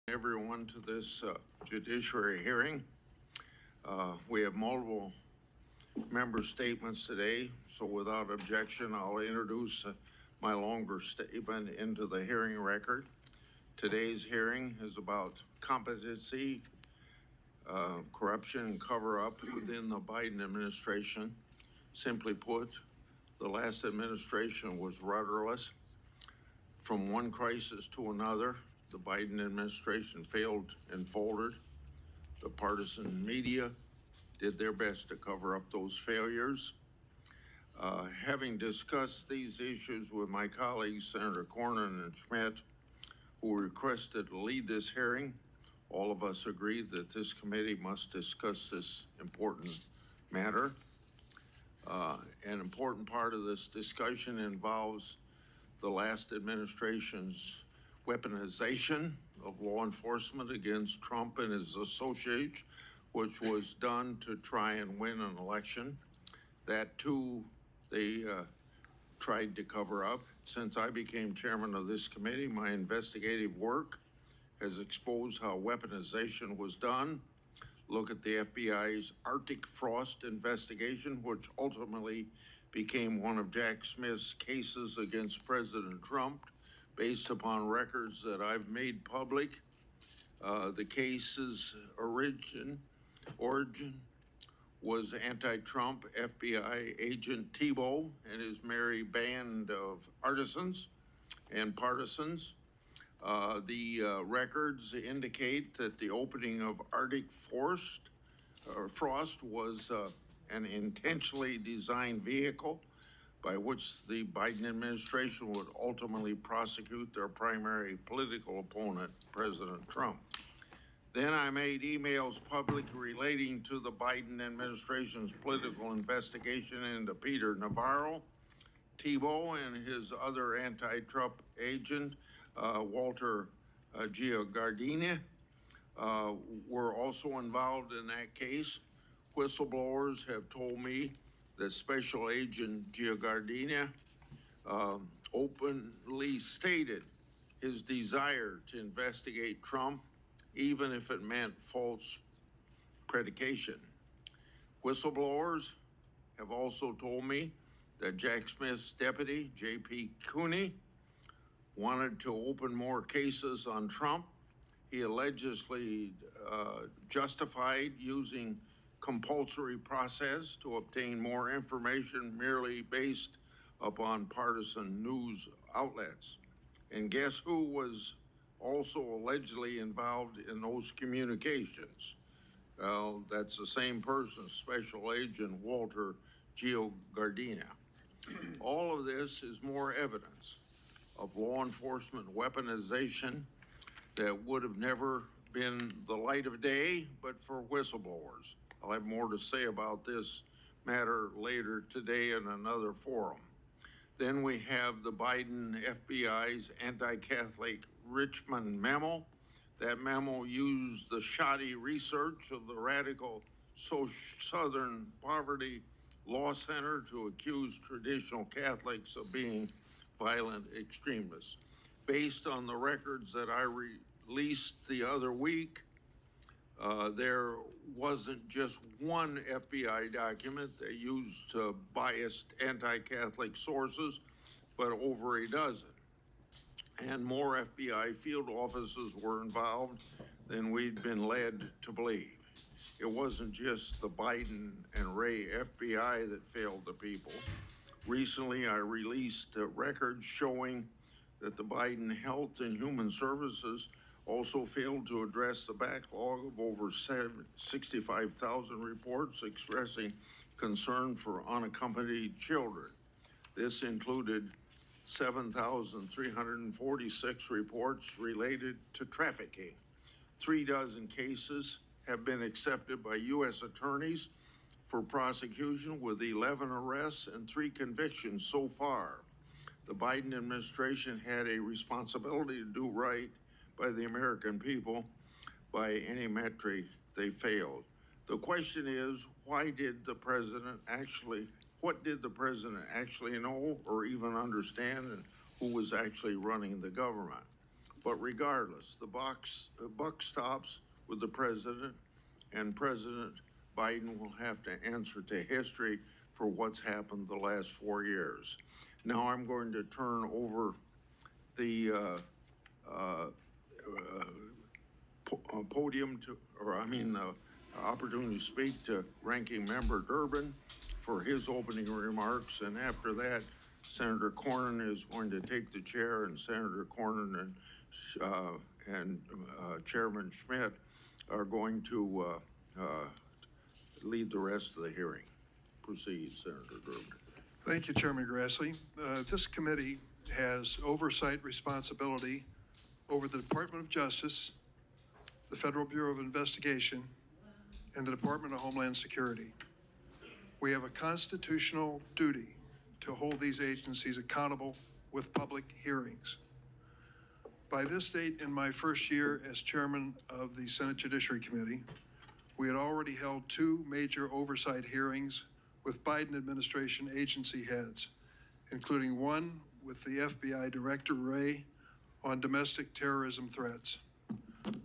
Everyone to this judiciary hearing. We have multiple member statements today, so without objection, I'll introduce my longer statement into the hearing record. Today's hearing is about competency, corruption, and cover-up within the Biden administration. Simply put, the last administration was rudderless. From one crisis to another, the Biden administration failed and folded. The partisan media did their best to cover up those failures. Having discussed these issues with my colleagues, Senator Cornyn and Schmidt, who requested to lead this hearing, all of us agreed that this committee must discuss this important matter. An important part of this discussion involves the last administration's weaponization of law enforcement against Trump and his associates, which was done to try and win an election. That too, they tried to cover up. Since I became chairman of this committee, my investigative work has exposed how weaponization was done. Look at the FBI's Arctic Frost investigation, which ultimately became one of Jack Smith's cases against President Trump, based upon records that I've made public. The case's origin was anti-Trump FBI agent Tebow and his merry band of artisans and partisans. The records indicate that the opening of Arctic Frost was an intentionally designed vehicle by which the Biden administration would ultimately prosecute their primary political opponent, President Trump. Then I made emails public relating to the Biden administration's political investigation into Peter Navarro, Tebow, and his other anti-Trump agent, Walter Giardina, were also involved in that case. Whistleblowers have told me that Special Agent Giardina openly stated his desire to investigate Trump, even if it meant false predication. Whistleblowers have also told me that Jack Smith's deputy, J.P. Cooney, wanted to open more cases on Trump. He allegedly justified using compulsory process to obtain more information merely based upon partisan news outlets. And guess who was also allegedly involved in those communications? Well, that's the same person, Special Agent Walter Giardina. All of this is more evidence of law enforcement weaponization that would have never been the light of day, but for whistleblowers. I'll have more to say about this matter later today in another forum. Then we have the Biden FBI's anti-Catholic Richmond memo. That memo used the shoddy research of the radical Southern Poverty Law Center to accuse traditional Catholics of being violent extremists. Based on the records that I released the other week, there wasn't just one FBI document that used biased anti-Catholic sources, but over a dozen. And more FBI field officers were involved than we'd been led to believe. It wasn't just the Biden and Ray FBI that failed the people. Recently, I released records showing that the Biden Health and Human Services also failed to address the backlog of over 65,000 reports expressing concern for unaccompanied children. This included 7,346 reports related to trafficking. 36 cases have been accepted by U.S. attorneys for prosecution, with 11 arrests and 3 convictions so far. The Biden administration had a responsibility to do right by the American people. By any metric, they failed. The question is, what did the president actually know or even understand, and who was actually running the government? But regardless, the buck stops with the president, and President Biden will have to answer to history for what's happened the last 4 years. Now I'm going to turn over the podium to, opportunity to speak to Ranking Member Durbin for his opening remarks, and after that, Senator Cornyn is going to take the chair, and Senator Cornyn and Chairman Schmidt are going to lead the rest of the hearing. Proceed, Senator Durbin. Thank you, Chairman Grassley. This committee has oversight responsibility over the Department of Justice, the Federal Bureau of Investigation, and the Department of Homeland Security. We have a constitutional duty to hold these agencies accountable with public hearings. By this date in my first year as chairman of the Senate Judiciary Committee, we had already held 2 major oversight hearings with Biden administration agency heads, including one with the FBI Director Wray on domestic terrorism threats.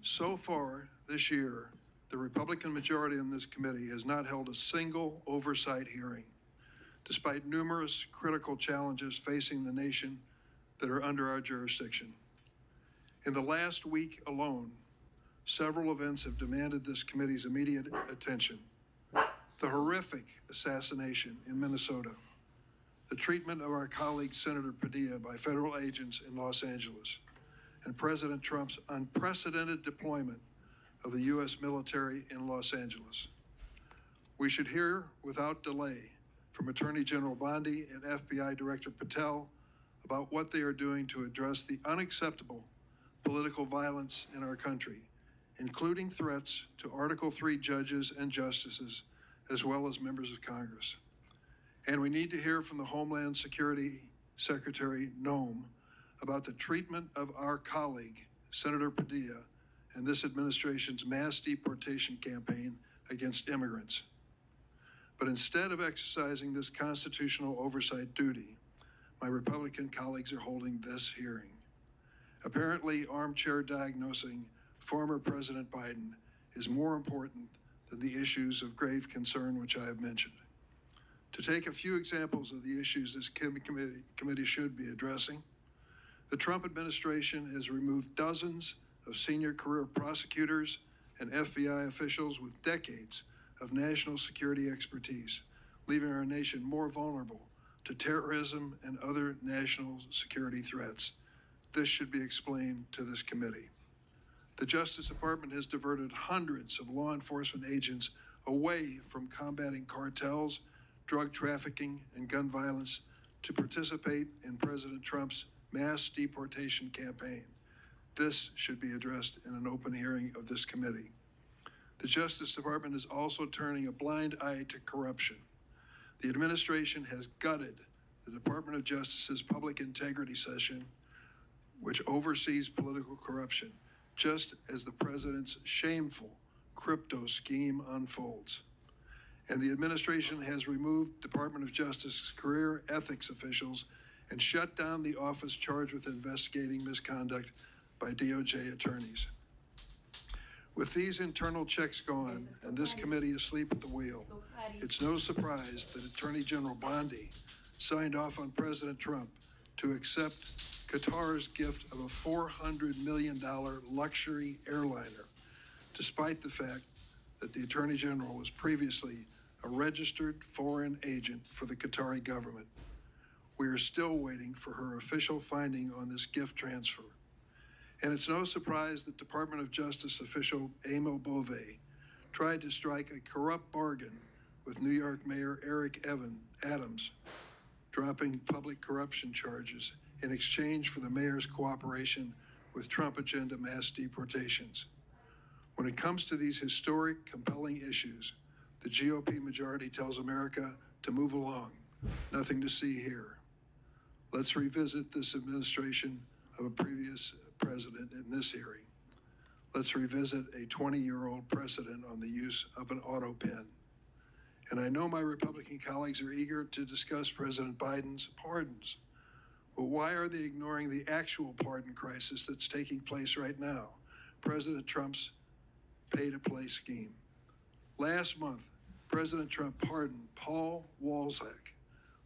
So far this year, the Republican majority in this committee has not held a single oversight hearing, despite numerous critical challenges facing the nation that are under our jurisdiction. In the last week alone, several events have demanded this committee's immediate attention. The horrific assassination in Minnesota, the treatment of our colleague Senator Padilla by federal agents in Los Angeles, and President Trump's unprecedented deployment of the U.S. military in Los Angeles. We should hear without delay from Attorney General Bondi and FBI Director Patel about what they are doing to address the unacceptable political violence in our country, including threats to Article III judges and justices, as well as members of Congress. And we need to hear from the Homeland Security Secretary Noem about the treatment of our colleague, Senator Padilla, and this administration's mass deportation campaign against immigrants. But instead of exercising this constitutional oversight duty, my Republican colleagues are holding this hearing. Apparently, armchair diagnosing former President Biden is more important than the issues of grave concern which I have mentioned. To take a few examples of the issues this committee should be addressing, the Trump administration has removed dozens of senior career prosecutors and FBI officials with decades of national security expertise, leaving our nation more vulnerable to terrorism and other national security threats. This should be explained to this committee. The Justice Department has diverted hundreds of law enforcement agents away from combating cartels, drug trafficking, and gun violence to participate in President Trump's mass deportation campaign. This should be addressed in an open hearing of this committee. The Justice Department is also turning a blind eye to corruption. The administration has gutted the Department of Justice's Public Integrity Session, which oversees political corruption, just as the president's shameful crypto scheme unfolds. And the administration has removed Department of Justice's career ethics officials and shut down the office charged with investigating misconduct by DOJ attorneys. With these internal checks gone and this committee asleep at the wheel, it's no surprise that Attorney General Bondi signed off on President Trump to accept Qatar's gift of a $400 million luxury airliner, despite the fact that the Attorney General was previously a registered foreign agent for the Qatari government. We are still waiting for her official finding on this gift transfer. And it's no surprise that Department of Justice official Emil Bove tried to strike a corrupt bargain with New York Mayor Eric Adams, dropping public corruption charges in exchange for the mayor's cooperation with Trump agenda mass deportations. When it comes to these historic, compelling issues, the GOP majority tells America to move along. Nothing to see here. Let's revisit this administration of a previous president in this hearing. Let's revisit a 20-year-old precedent on the use of an auto pen. And I know my Republican colleagues are eager to discuss President Biden's pardons. But why are they ignoring the actual pardon crisis that's taking place right now? President Trump's pay-to-play scheme. Last month, President Trump pardoned Paul Walzak,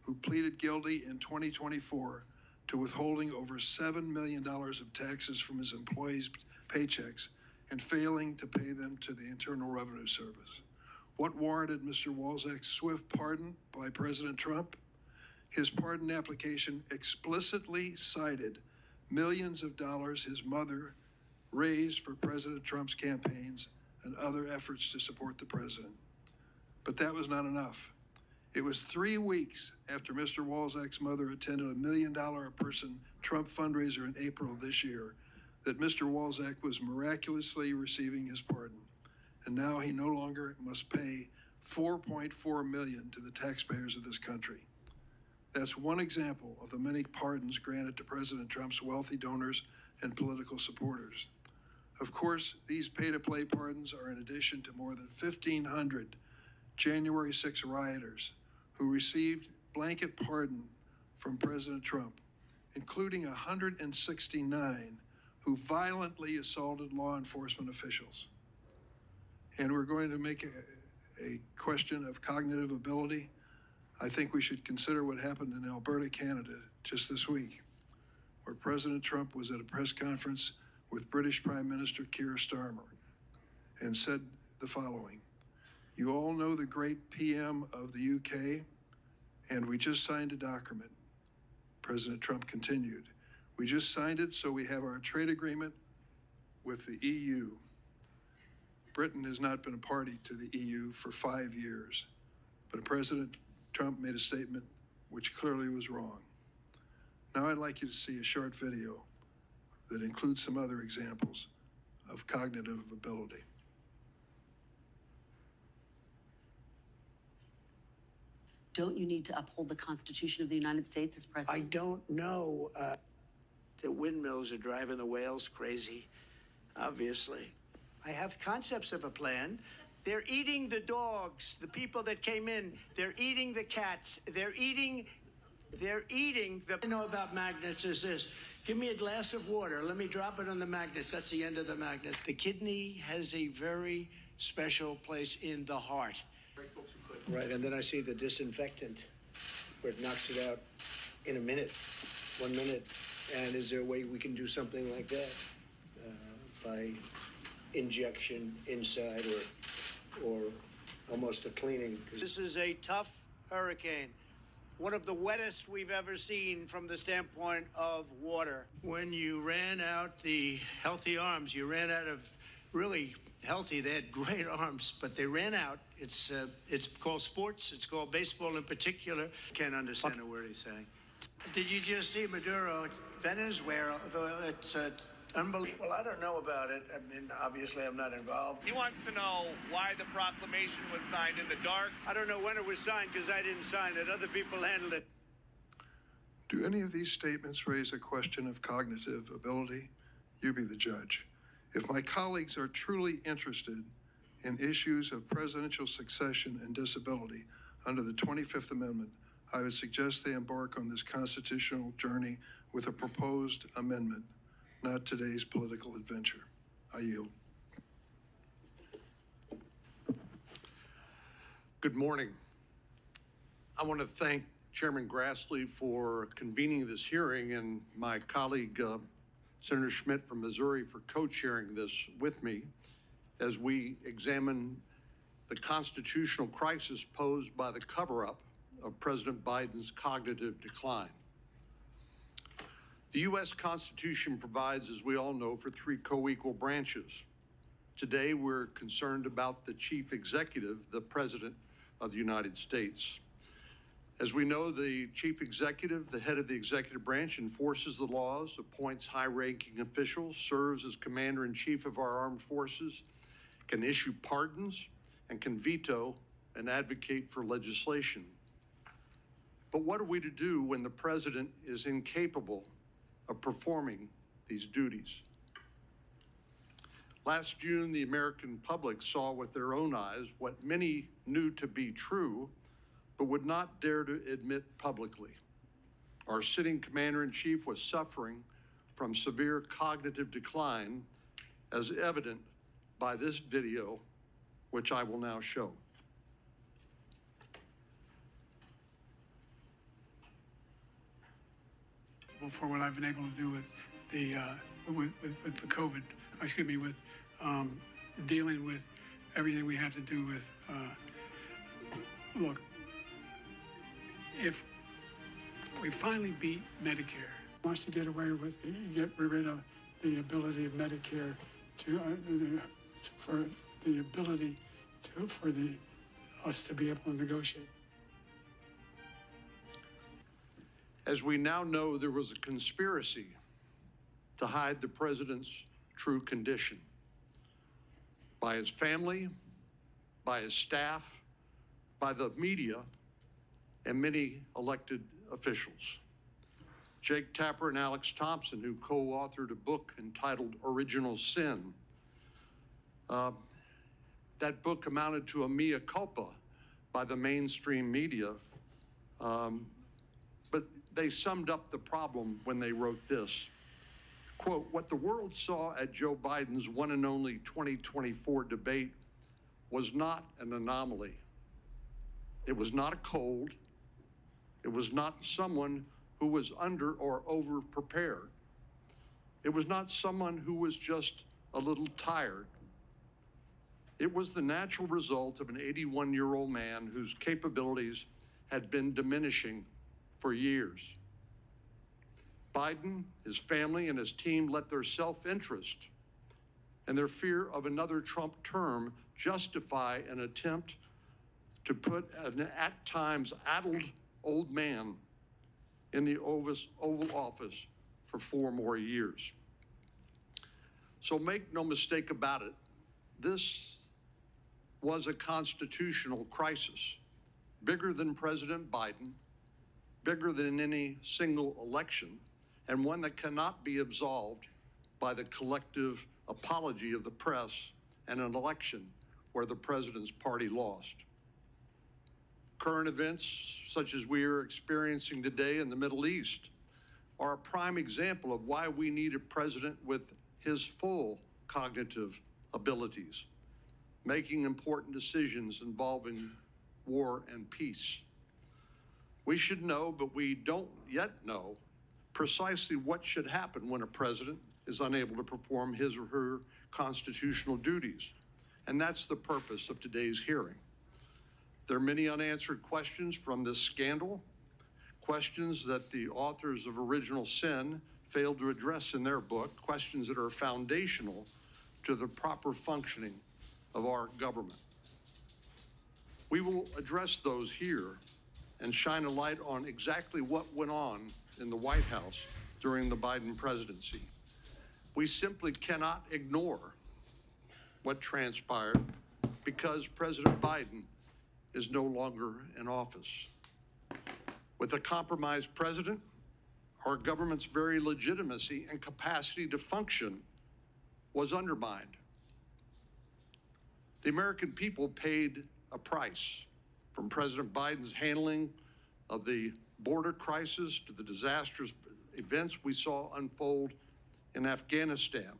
who pleaded guilty in 2024 to withholding over $7 million of taxes from his employees' paychecks and failing to pay them to the Internal Revenue Service. What warranted Mr. Walzak's swift pardon by President Trump? His pardon application explicitly cited millions of dollars his mother raised for President Trump's campaigns and other efforts to support the president. But that was not enough. It was 3 weeks after Mr. Walzak's mother attended a $1 million a person Trump fundraiser in April of this year that Mr. Walzak was miraculously receiving his pardon. And now he no longer must pay $4.4 million to the taxpayers of this country. That's one example of the many pardons granted to President Trump's wealthy donors and political supporters. Of course, these pay-to-play pardons are in addition to more than 1,500 January 6 rioters who received blanket pardon from President Trump, including 169 who violently assaulted law enforcement officials. And we're going to make a question of cognitive ability. I think we should consider what happened in Alberta, Canada, just this week, where President Trump was at a press conference with British Prime Minister Keir Starmer and said the following: "You all know the great PM of the UK, and we just signed a document." President Trump continued, "We just signed it so we have our trade agreement with the EU. Britain has not been a party to the EU for 5 years, but President Trump made a statement which clearly was wrong." Now I'd like you to see a short video that includes some other examples of cognitive ability. Don't you need to uphold the Constitution of the United States as I president? don't know. The windmills are driving the whales crazy, obviously. I have concepts of a plan. They're eating the dogs, the people that came in. They're eating the cats. They're eating the... I know about magnets is this. Give me a glass of water. Let me drop it on the magnets. That's the end of the magnet. The kidney has a very special place in the heart. Right, and then I see the disinfectant where it knocks it out in a minute, 1 minute. And is there a way we can do something like that by injection inside or almost a cleaning? This is a tough hurricane, one of the wettest we've ever seen from the standpoint of water. When you ran out the healthy arms, you ran out of really healthy. They had great arms, but they ran out. It's called sports. It's called baseball in particular. Can't understand a word he's saying. Did you just see Maduro, Venezuela? It's unbelievable. Well, I don't know about it. I mean, obviously, I'm not involved. He wants to know why the proclamation was signed in the dark. I don't know when it was signed because I didn't sign it. Other people handled it. Do any of these statements raise a question of cognitive ability? You be the judge. If my colleagues are truly interested in issues of presidential succession and disability under the 25th Amendment, I would suggest they embark on this constitutional journey with a proposed amendment, not today's political adventure. I yield. Good morning. I want to thank Chairman Grassley for convening this hearing and my colleague, Senator Schmidt from Missouri, for co-chairing this with me as we examine the constitutional crisis posed by the cover-up of President Biden's cognitive decline. The U.S. Constitution provides, as we all know, for 3 co-equal branches. Today, we're concerned about the chief executive, the President of the United States. As we know, the chief executive, the head of the executive branch, enforces the laws, appoints high-ranking officials, serves as commander-in-chief of our armed forces, can issue pardons, and can veto and advocate for legislation. But what are we to do when the president is incapable of performing these duties? Last June, the American public saw with their own eyes what many knew to be true, but would not dare to admit publicly. Our sitting commander-in-chief was suffering from severe cognitive decline, as evident by this video, which I will now show. For what I've been able to do with the with the COVID, with dealing with everything we have to do with. Look, if we finally beat Medicare, wants to get away with get rid of the ability of Medicare for us to be able to negotiate. As we now know, there was a conspiracy to hide the president's true condition by his family, by his staff, by the media, and many elected officials. Jake Tapper and Alex Thompson, who co-authored a book entitled Original Sin. That book amounted to a mea culpa by the mainstream media, but they summed up the problem when they wrote this. Quote, what the world saw at Joe Biden's one and only 2024 debate was not an anomaly. It was not a cold. It was not someone who was under or over prepared. It was not someone who was just a little tired. It was the natural result of an 81-year-old man whose capabilities had been diminishing for years. Biden, his family, and his team let their self-interest and their fear of another Trump term justify an attempt to put an at times addled old man in the Oval Office for 4 more years. So make no mistake about it, this was a constitutional crisis, bigger than President Biden, bigger than any single election, and one that cannot be absolved by the collective apology of the press and an election where the president's party lost. Current events, such as we are experiencing today in the Middle East, are a prime example of why we need a president with his full cognitive abilities, making important decisions involving war and peace. We should know, but we don't yet know, precisely what should happen when a president is unable to perform his or her constitutional duties. And that's the purpose of today's hearing. There are many unanswered questions from this scandal, questions that the authors of Original Sin failed to address in their book, questions that are foundational to the proper functioning of our government. We will address those here and shine a light on exactly what went on in the White House during the Biden presidency. We simply cannot ignore what transpired because President Biden is no longer in office. With a compromised president, our government's very legitimacy and capacity to function was undermined. The American people paid a price, from President Biden's handling of the border crisis to the disastrous events we saw unfold in Afghanistan.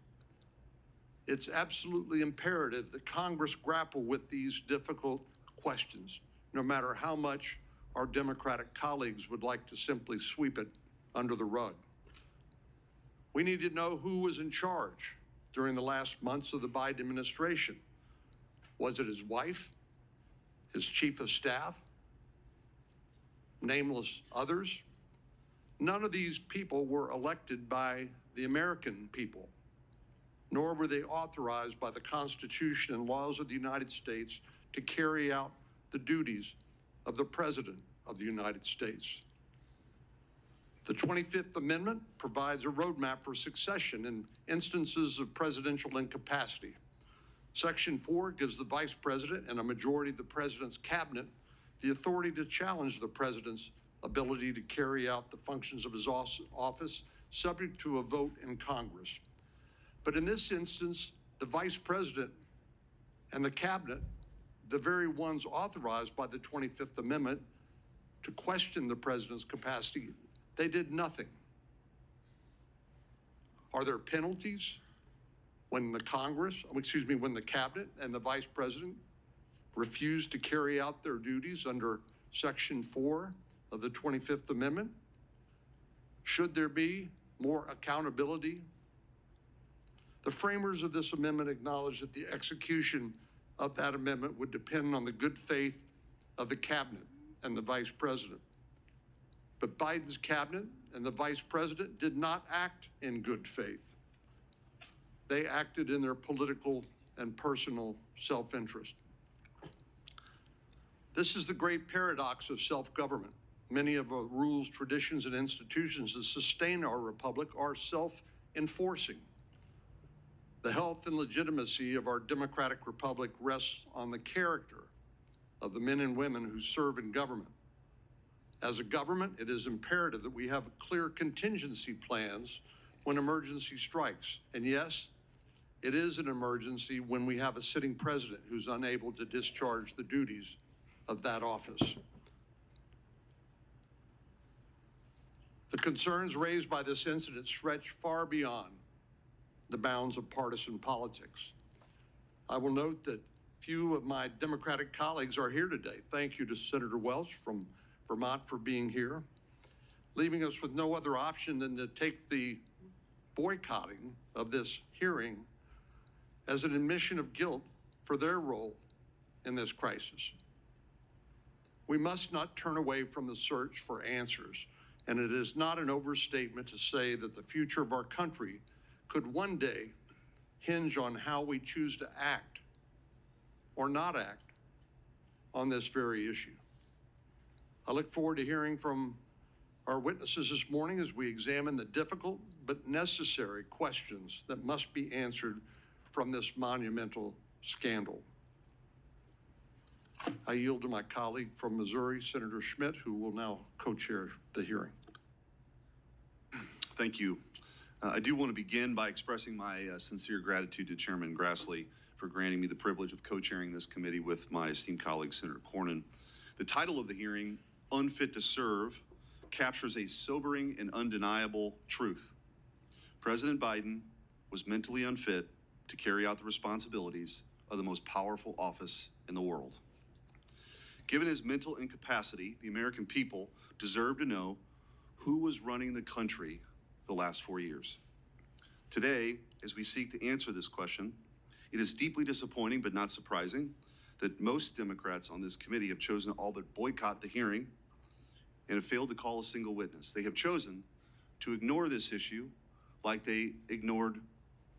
It's absolutely imperative that Congress grapple with these difficult questions, no matter how much our Democratic colleagues would like to simply sweep it under the rug. We need to know who was in charge during the last months of the Biden administration. Was it his wife, his chief of staff, nameless others? None of these people were elected by the American people, nor were they authorized by the Constitution and laws of the United States to carry out the duties of the President of the United States. The 25th Amendment provides a roadmap for succession in instances of presidential incapacity. Section 4 gives the Vice President and a majority of the President's cabinet the authority to challenge the President's ability to carry out the functions of his office, subject to a vote in Congress. But in this instance, the Vice President and the cabinet, the very ones authorized by the 25th Amendment to question the President's capacity, They did nothing. Are there penalties when the when the cabinet and the vice president refuse to carry out their duties under Section 4 of the 25th Amendment? Should there be more accountability? The framers of this amendment acknowledged that the execution of that amendment would depend on the good faith of the cabinet and the vice president. But Biden's cabinet and the vice president did not act in good faith. They acted in their political and personal self-interest. This is the great paradox of self-government. Many of the rules, traditions, and institutions that sustain our republic are self-enforcing. The health and legitimacy of our democratic republic rests on the character of the men and women who serve in government. As a government, it is imperative that we have clear contingency plans when emergency strikes. And yes, it is an emergency when we have a sitting president who's unable to discharge the duties of that office. The concerns raised by this incident stretch far beyond the bounds of partisan politics. I will note that few of my Democratic colleagues are here today. Thank you to Senator Welch from Vermont for being here, leaving us with no other option than to take the boycotting of this hearing as an admission of guilt for their role in this crisis. We must not turn away from the search for answers, and it is not an overstatement to say that the future of our country could one day hinge on how we choose to act or not act on this very issue. I look forward to hearing from our witnesses this morning as we examine the difficult but necessary questions that must be answered from this monumental scandal. I yield to my colleague from Missouri, Senator Schmidt, who will now co-chair the hearing. Thank you. I do want to begin by expressing my sincere gratitude to Chairman Grassley for granting me the privilege of co-chairing this committee with my esteemed colleague, Senator Cornyn. The title of the hearing, Unfit to Serve, captures a sobering and undeniable truth. President Biden was mentally unfit to carry out the responsibilities of the most powerful office in the world. Given his mental incapacity, the American people deserve to know who was running the country the last 4 years. Today, as we seek to answer this question, it is deeply disappointing but not surprising that most Democrats on this committee have chosen to all but boycott the hearing and have failed to call a single witness. They have chosen to ignore this issue like they ignored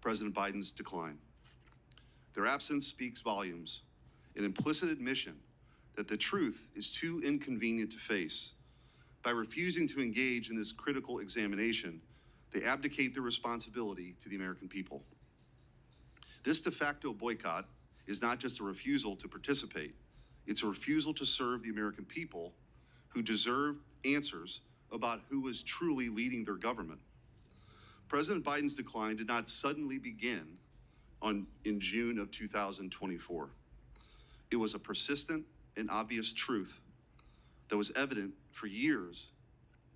President Biden's decline. Their absence speaks volumes, an implicit admission that the truth is too inconvenient to face. By refusing to engage in this critical examination, they abdicate their responsibility to the American people. This de facto boycott is not just a refusal to participate, it's a refusal to serve the American people who deserve answers about who is truly leading their government. President Biden's decline did not suddenly begin in June of 2024. It was a persistent and obvious truth that was evident for years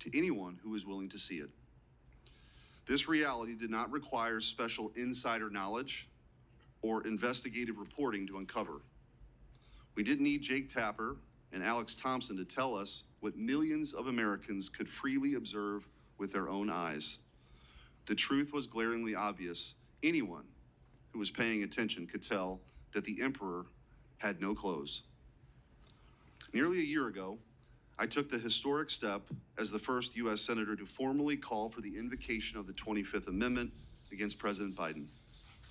to anyone who was willing to see it. This reality did not require special insider knowledge or investigative reporting to uncover. We didn't need Jake Tapper and Alex Thompson to tell us what millions of Americans could freely observe with their own eyes. The truth was glaringly obvious. Anyone who was paying attention could tell that the emperor had no clothes. Nearly a year ago, I took the historic step as the first U.S. Senator to formally call for the invocation of the 25th Amendment against President Biden.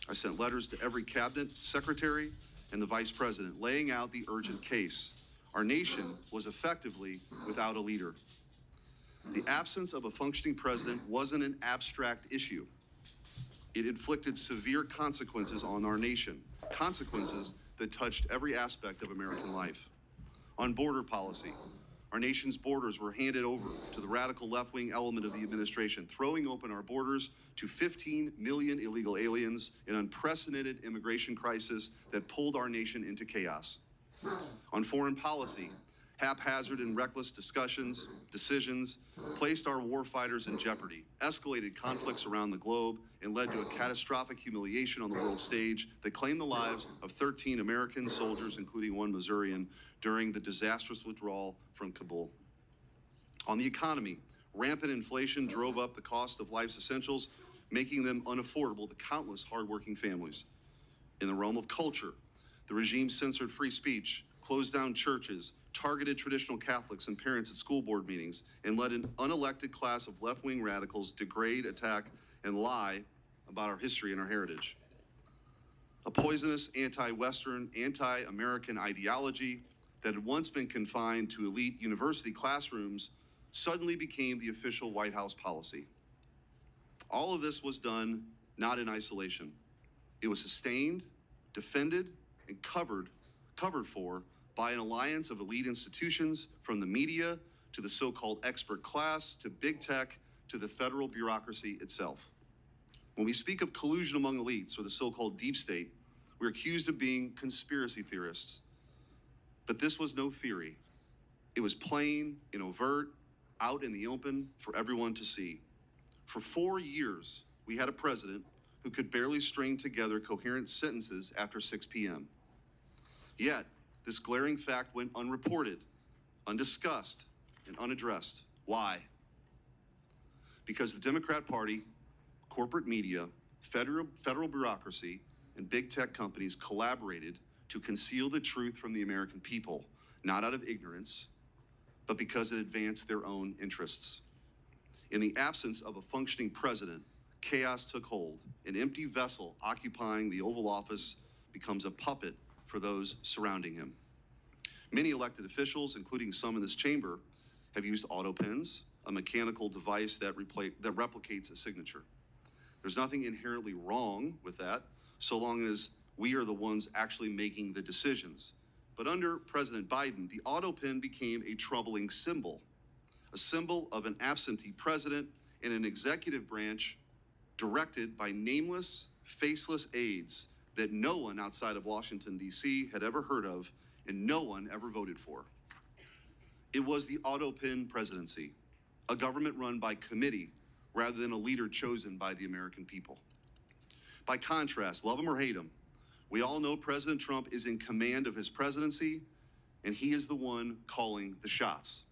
I sent letters to every cabinet secretary and the vice president laying out the urgent case. Our nation was effectively without a leader. The absence of a functioning president wasn't an abstract issue. It inflicted severe consequences on our nation, consequences that touched every aspect of American life. On border policy, our nation's borders were handed over to the radical left-wing element of the administration, throwing open our borders to 15 million illegal aliens, an unprecedented immigration crisis that pulled our nation into chaos. On foreign policy, Haphazard and reckless decisions placed our warfighters in jeopardy, escalated conflicts around the globe, and led to a catastrophic humiliation on the world stage that claimed the lives of 13 American soldiers, including one Missourian, during the disastrous withdrawal from Kabul. On the economy, rampant inflation drove up the cost of life's essentials, making them unaffordable to countless hardworking families. In the realm of culture, the regime censored free speech, closed down churches, targeted traditional Catholics and parents at school board meetings, and let an unelected class of left-wing radicals degrade, attack, and lie about our history and our heritage. A poisonous anti-Western, anti-American ideology that had once been confined to elite university classrooms suddenly became the official White House policy. All of this was done not in isolation. It was sustained, defended, and covered for by an alliance of elite institutions, from the media to the so-called expert class to big tech to the federal bureaucracy itself. When we speak of collusion among elites, or the so-called deep state, we're accused of being conspiracy theorists. But this was no theory. It was plain and overt, out in the open for everyone to see. For 4 years, we had a president who could barely string together coherent sentences after 6 p.m. Yet, this glaring fact went unreported, undiscussed, and unaddressed. Why? Because the Democrat Party, corporate media, federal bureaucracy, and big tech companies collaborated to conceal the truth from the American people, not out of ignorance, but because it advanced their own interests. In the absence of a functioning president, chaos took hold. An empty vessel occupying the Oval Office becomes a puppet for those surrounding him. Many elected officials, including some in this chamber, have used auto pens, a mechanical device that replicates a signature. There's nothing inherently wrong with that, so long as we are the ones actually making the decisions. But under President Biden, the auto pen became a troubling symbol, a symbol of an absentee president and an executive branch directed by nameless, faceless aides that no one outside of Washington, D.C. had ever heard of and no one ever voted for. It was the auto pen presidency, a government run by committee rather than a leader chosen by the American people. By contrast, love him or hate him, we all know President Trump is in command of his presidency, and he is the one calling the shots.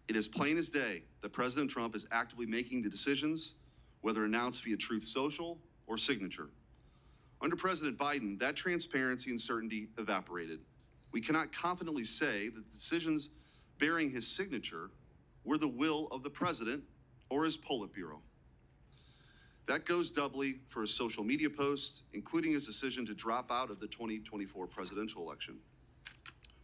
It is plain as day that President Trump is actively making the decisions, whether announced via Truth Social or signature. Under President Biden, that transparency and certainty evaporated. We cannot confidently say that the decisions bearing his signature were the will of the president or his Politburo. That goes doubly for his social media posts, including his decision to drop out of the 2024 presidential election.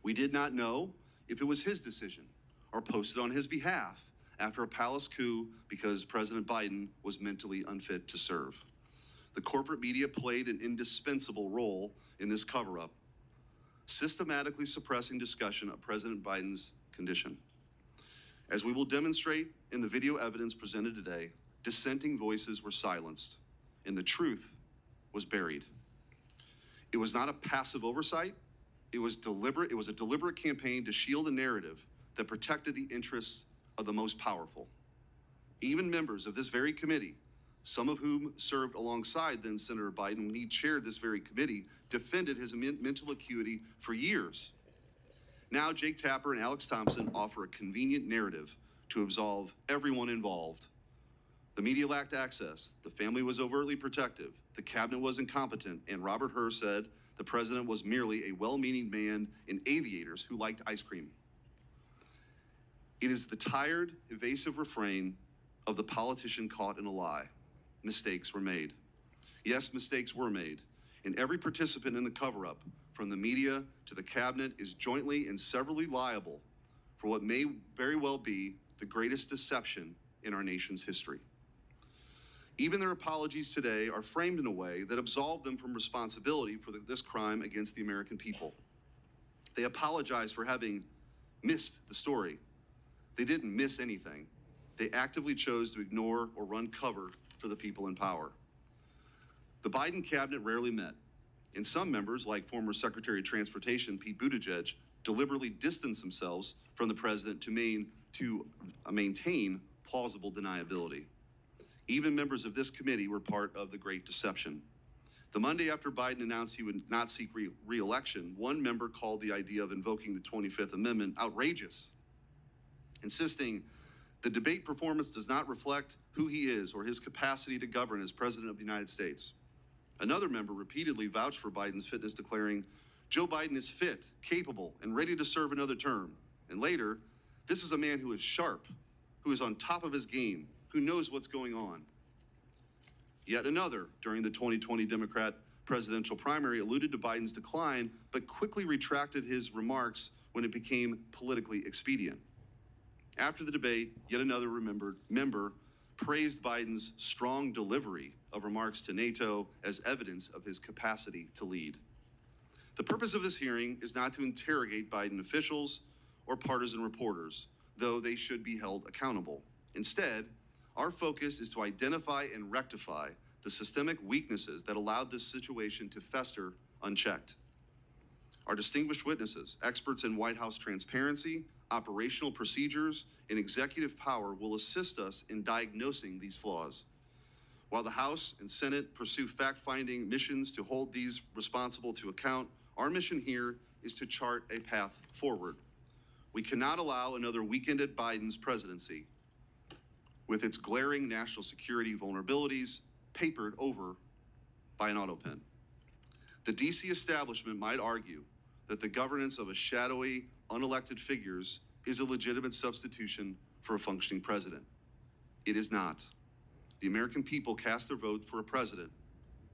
We did not know if it was his decision or posted on his behalf after a palace coup because President Biden was mentally unfit to serve. The corporate media played an indispensable role in this cover-up, systematically suppressing discussion of President Biden's condition. As we will demonstrate in the video evidence presented today, dissenting voices were silenced, and the truth was buried. It was not a passive oversight. It was deliberate. It was a deliberate campaign to shield a narrative that protected the interests of the most powerful. Even members of this very committee, some of whom served alongside then Senator Biden when he chaired this very committee, defended his mental acuity for years. Now Jake Tapper and Alex Thompson offer a convenient narrative to absolve everyone involved. The media lacked access, the family was overtly protective, the cabinet was incompetent, and Robert Hur said the president was merely a well-meaning man in aviators who liked ice cream. It is the tired, evasive refrain of the politician caught in a lie. Mistakes were made. Yes, mistakes were made, and every participant in the cover-up, from the media to the cabinet, is jointly and severally liable for what may very well be the greatest deception in our nation's history. Even their apologies today are framed in a way that absolve them from responsibility for this crime against the American people. They apologize for having missed the story. They didn't miss anything. They actively chose to ignore or run cover for the people in power. The Biden cabinet rarely met, and some members, like former Secretary of Transportation Pete Buttigieg, deliberately distance themselves from the president to maintain plausible deniability. Even members of this committee were part of the Great Deception. The Monday after Biden announced he would not seek re-election, one member called the idea of invoking the 25th Amendment outrageous, insisting the debate performance does not reflect who he is or his capacity to govern as President of the United States. Another member repeatedly vouched for Biden's fitness, declaring, Joe Biden is fit, capable, and ready to serve another term. And later, this is a man who is sharp, who is on top of his game, who knows what's going on. Yet another, during the 2020 Democrat presidential primary, alluded to Biden's decline, but quickly retracted his remarks when it became politically expedient. After the debate, yet another member praised Biden's strong delivery of remarks to NATO as evidence of his capacity to lead. The purpose of this hearing is not to interrogate Biden officials or partisan reporters, though they should be held accountable. Instead, our focus is to identify and rectify the systemic weaknesses that allowed this situation to fester unchecked. Our distinguished witnesses, experts in White House transparency, operational procedures, and executive power will assist us in diagnosing these flaws. While the House and Senate pursue fact-finding missions to hold these responsible to account, our mission here is to chart a path forward. We cannot allow another weekend at Biden's presidency with its glaring national security vulnerabilities papered over by an auto pen. The DC establishment might argue that the governance of a shadowy, unelected figures is a legitimate substitution for a functioning president. It is not. The American people cast their vote for a president,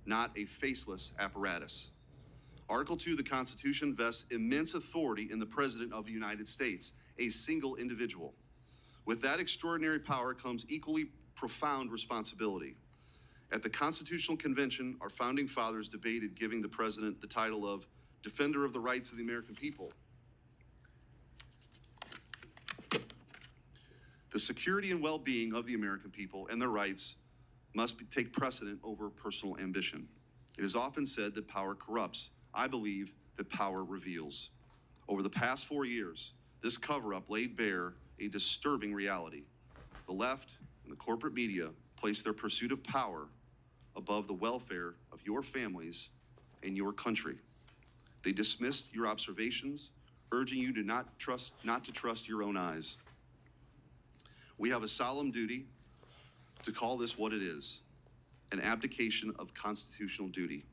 not a faceless apparatus. Article 2 of the Constitution vests immense authority in the President of the United States, a single individual. With that extraordinary power comes equally profound responsibility. At the Constitutional Convention, our founding fathers debated giving the president the title of Defender of the Rights of the American People. The security and well-being of the American people and their rights must take precedent over personal ambition. It is often said that power corrupts. I believe that power reveals. Over the past 4 years, this cover-up laid bare a disturbing reality. The left and the corporate media place their pursuit of power above the welfare of your families and your country. They dismissed your observations, urging you to not to trust your own eyes. We have a solemn duty to call this what it is, an abdication of constitutional duty.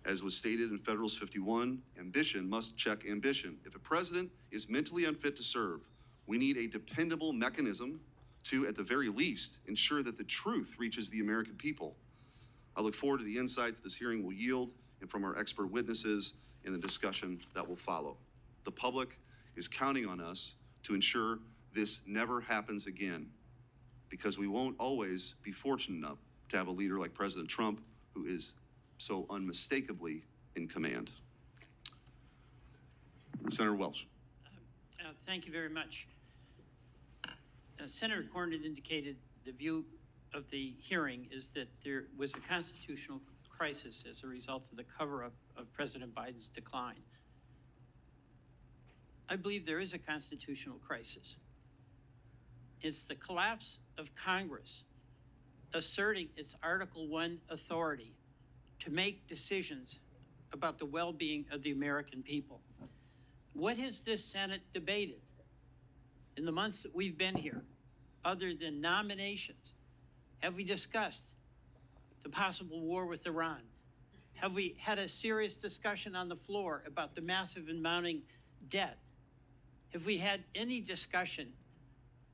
As was stated in Federalist 51, ambition must check ambition. If a president is mentally unfit to serve, we need a dependable mechanism to, at the very least, ensure that the truth reaches the American people. I look forward to the insights this hearing will yield and from our expert witnesses in the discussion that will follow. The public is counting on us to ensure this never happens again, because we won't always be fortunate enough to have a leader like President Trump, who is so unmistakably in command. Senator Welch. Thank you very much. Senator Cornyn indicated the view of the hearing is that there was a constitutional crisis as a result of the cover-up of President Biden's decline. I believe there is a constitutional crisis. It's the collapse of Congress asserting its Article 1 authority to make decisions about the well-being of the American people. What has this Senate debated in the months that we've been here, other than nominations? Have we discussed the possible war with Iran? Have we had a serious discussion on the floor about the massive and mounting debt? Have we had any discussion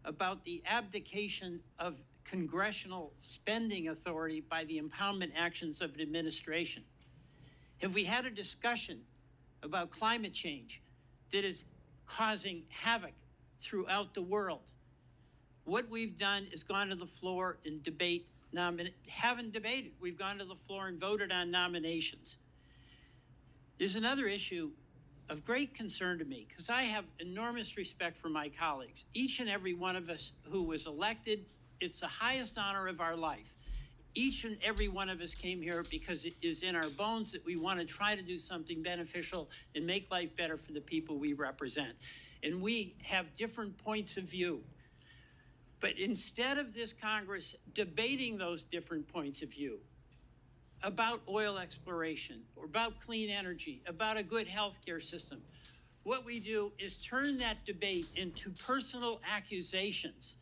about the abdication of congressional spending authority by the impoundment actions of an administration? Have we had a discussion about climate change that is causing havoc throughout the world? What we've done is gone to the floor and haven't debated. We've gone to the floor and voted on nominations. There's another issue of great concern to me, because I have enormous respect for my colleagues. Each and every one of us who was elected, it's the highest honor of our life. Each and every one of us came here because it is in our bones that we want to try to do something beneficial and make life better for the people we represent. And we have different points of view. But instead of this Congress debating those different points of view about oil exploration, or about clean energy, about a good healthcare system, what we do is turn that debate into personal accusations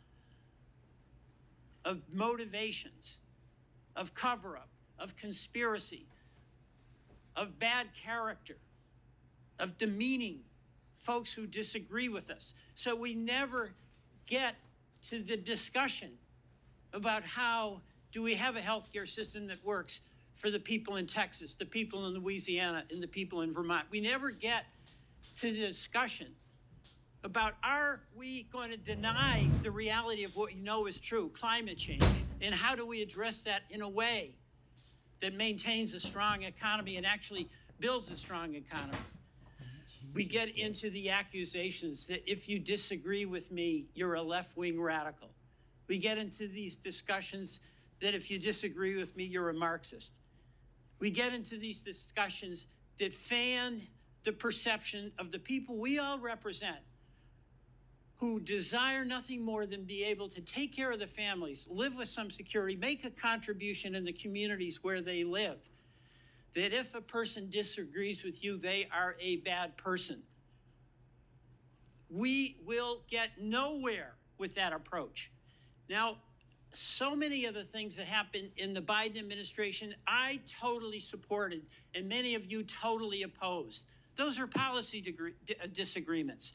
of motivations, of cover-up, of conspiracy, of bad character, of demeaning folks who disagree with us. So we never get to the discussion about how do we have a healthcare system that works for the people in Texas, the people in Louisiana, and the people in Vermont. We never get to the discussion about, are we going to deny the reality of what we know is true, climate change, and how do we address that in a way that maintains a strong economy and actually builds a strong economy? We get into the accusations that if you disagree with me, you're a left-wing radical. We get into these discussions that if you disagree with me, you're a Marxist. We get into these discussions that fan the perception of the people we all represent, who desire nothing more than be able to take care of the families, live with some security, make a contribution in the communities where they live. That if a person disagrees with you, they are a bad person. We will get nowhere with that approach. Now, so many of the things that happened in the Biden administration, I totally supported, and many of you totally opposed. Those are policy disagreements.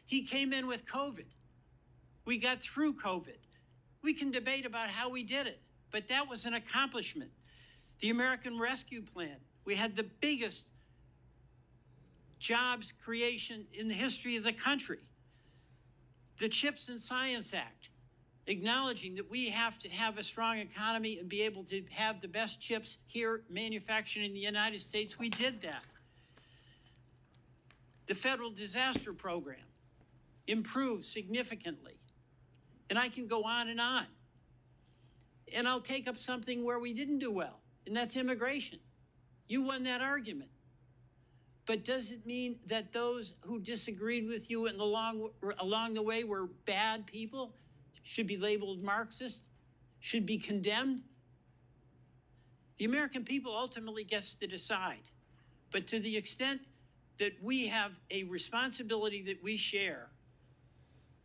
He came in with COVID. We got through COVID. We can debate about how we did it, but that was an accomplishment. The American Rescue Plan, we had the biggest jobs creation in the history of the country. The CHIPS and Science Act, acknowledging that we have to have a strong economy and be able to have the best chips here manufactured in the United States. We did that. The Federal Disaster Program improved significantly. And I can go on. And I'll take up something where we didn't do well, and that's immigration. You won that argument. But does it mean that those who disagreed with you along the way were bad people, should be labeled Marxist, should be condemned? The American people ultimately gets to decide. But to the extent that we have a responsibility that we share,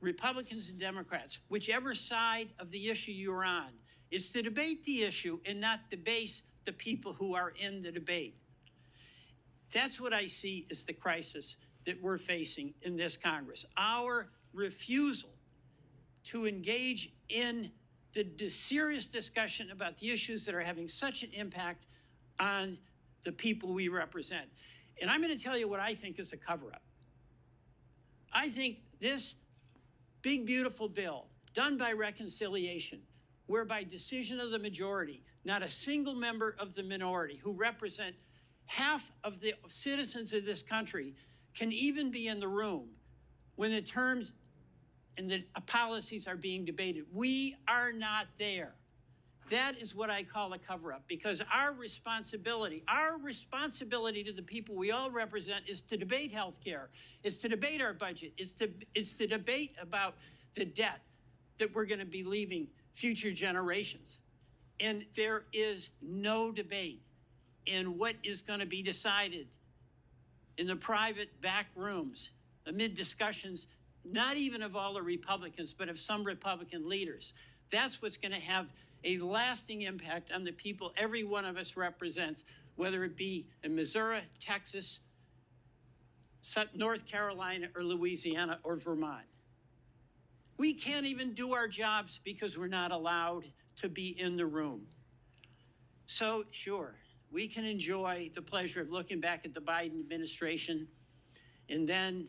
Republicans and Democrats, whichever side of the issue you're on, is to debate the issue and not debase the people who are in the debate. That's what I see as the crisis that we're facing in this Congress. Our refusal to engage in the serious discussion about the issues that are having such an impact on the people we represent. And I'm going to tell you what I think is a cover-up. I think this big, beautiful bill done by reconciliation, whereby decision of the majority, not a single member of the minority who represent half of the citizens of this country can even be in the room when the terms and the policies are being debated. We are not there. That is what I call a cover-up, because our responsibility to the people we all represent is to debate health care, is to debate our budget, is to debate about the debt that we're going to be leaving future generations. And there is no debate in what is going to be decided in the private back rooms amid discussions, not even of all the Republicans, but of some Republican leaders. That's what's going to have a lasting impact on the people every one of us represents, whether it be in Missouri, Texas, North Carolina, or Louisiana, or Vermont. We can't even do our jobs because we're not allowed to be in the room. So, sure, we can enjoy the pleasure of looking back at the Biden administration and then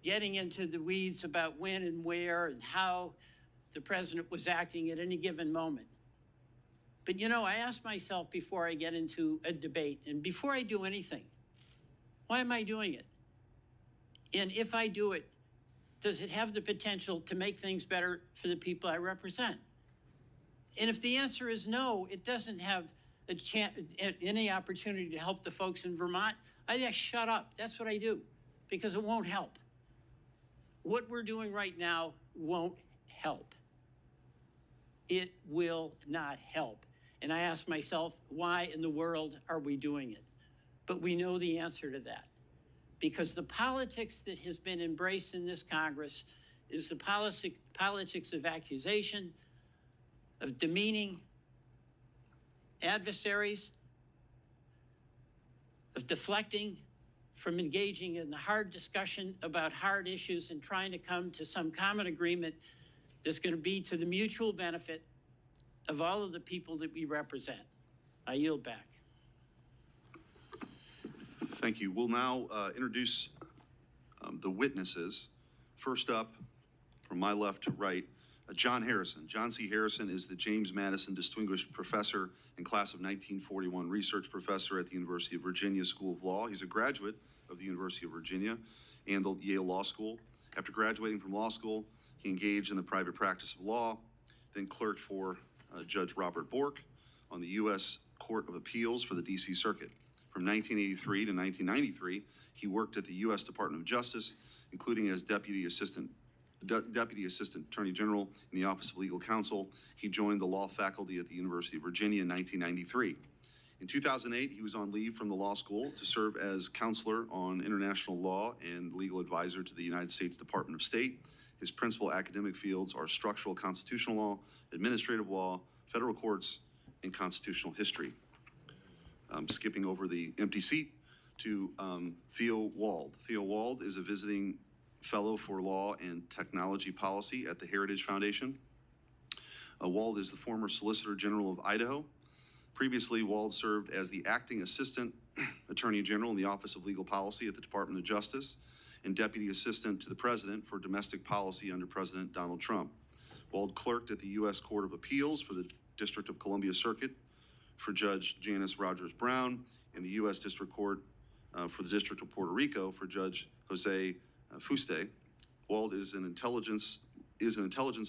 getting into the weeds about when and where and how the president was acting at any given moment. But, you know, I ask myself before I get into a debate and before I do anything, why am I doing it? And if I do it, does it have the potential to make things better for the people I represent? And if the answer is no, it doesn't have any opportunity to help the folks in Vermont, I just shut up. That's what I do, because it won't help. What we're doing right now won't help. It will not help. And I ask myself, why in the world are we doing it? But we know the answer to that. Because the politics that has been embraced in this Congress is the politics of accusation, of demeaning adversaries, of deflecting from engaging in the hard discussion about hard issues and trying to come to some common agreement that's going to be to the mutual benefit of all of the people that we represent. I yield back. Thank you. We'll now introduce the witnesses. First up, from my left to right, John Harrison. John C. Harrison is the James Madison Distinguished Professor and Class of 1941 Research Professor at the University of Virginia School of Law. He's a graduate of the University of Virginia and the Yale Law School. After graduating from law school, he engaged in the private practice of law, then clerked for Judge Robert Bork on the U.S. Court of Appeals for the D.C. Circuit. From 1983 to 1993, he worked at the U.S. Department of Justice, including as Deputy Assistant Attorney General in the Office of Legal Counsel. He joined the law faculty at the University of Virginia in 1993. In 2008, he was on leave from the law school to serve as counselor on international law and legal advisor to the United States Department of State. His principal academic fields are structural constitutional law, administrative law, federal courts, and constitutional history. Skipping over the empty seat to Theo Wald. Theo Wald is a visiting fellow for law and technology policy at the Heritage Foundation. Wald is the former Solicitor General of Idaho. Previously, Wald served as the acting assistant attorney general in the Office of Legal Policy at the Department of Justice and deputy assistant to the president for domestic policy under President Donald Trump. Wald clerked at the U.S. Court of Appeals for the District of Columbia Circuit for Judge Janice Rogers Brown and the U.S. District Court for the District of Puerto Rico for Judge Jose Fuste. Wald is an intelligence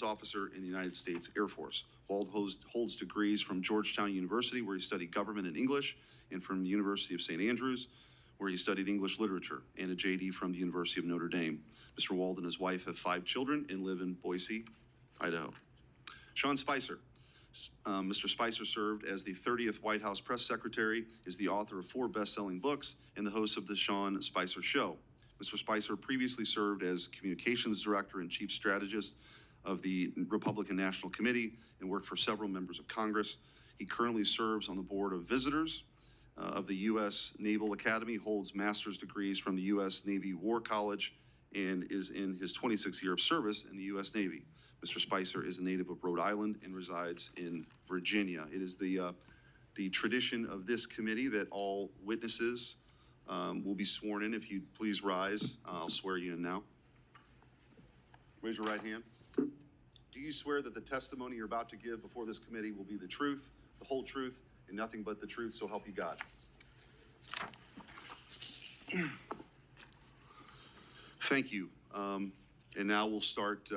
officer in the United States Air Force. Wald holds degrees from Georgetown University, where he studied government and English, and from the University of St. Andrews, where he studied English literature, and a JD from the University of Notre Dame. Mr. Wald and his wife have 5 children and live in Boise, Idaho. Sean Spicer. Mr. Spicer served as the 30th White House press secretary, is the author of 4 best-selling books, and the host of the Sean Spicer Show. Mr. Spicer previously served as communications director and chief strategist of the Republican National Committee and worked for several members of Congress. He currently serves on the board of visitors of the U.S. Naval Academy, holds master's degrees from the U.S. Navy War College, and is in his 26th year of service in the U.S. Navy. Mr. Spicer is a native of Rhode Island and resides in Virginia. It is the tradition of this committee that all witnesses will be sworn in. If you'd please rise, I'll swear you in now. Raise your right hand. Do you swear that the testimony you're about to give before this committee will be the truth, the whole truth, and nothing but the truth, so help you God? Thank you. And now we'll start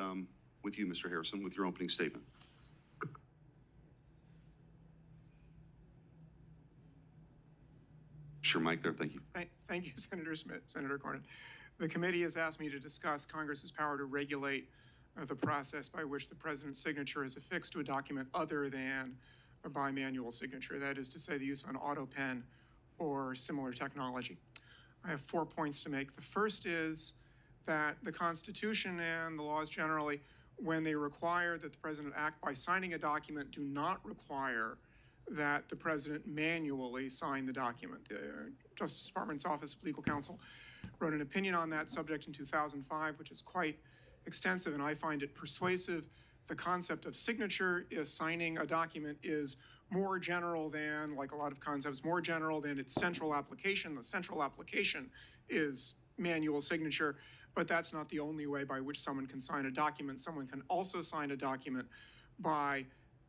with you, Mr. Harrison, with your opening statement. Sure, Mike there, thank you. Thank you, Senator Smith, Senator Cornyn. The committee has asked me to discuss Congress's power to regulate the process by which the president's signature is affixed to a document other than a bimanual signature, that is to say the use of an auto pen or similar technology. I have 4 points to make. The first is that the Constitution and the laws generally, when they require that the president act by signing a document, do not require that the president manually sign the document. The Justice Department's Office of Legal Counsel wrote an opinion on that subject in 2005, which is quite extensive, and I find it persuasive. The concept of signature is signing a document is more general than, like a lot of concepts, more general than its central application. The central application is manual signature, but that's not the only way by which someone can sign a document. Someone can also sign a document by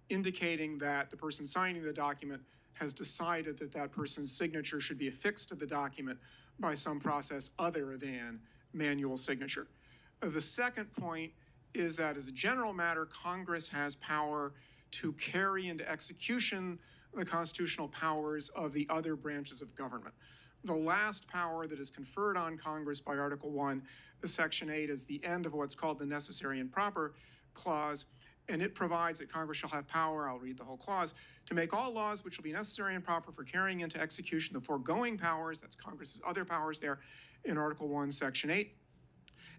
indicating that the person signing the document has decided that that person's signature should be affixed to the document by some process other than manual signature. The second point is that as a general matter, Congress has power to carry into execution the constitutional powers of the other branches of government. The last power that is conferred on Congress by Article 1, Section 8, is the end of what's called the necessary and proper clause, and it provides that Congress shall have power, I'll read the whole clause, to make all laws which will be necessary and proper for carrying into execution the foregoing powers, that's Congress's other powers there in Article 1, Section 8,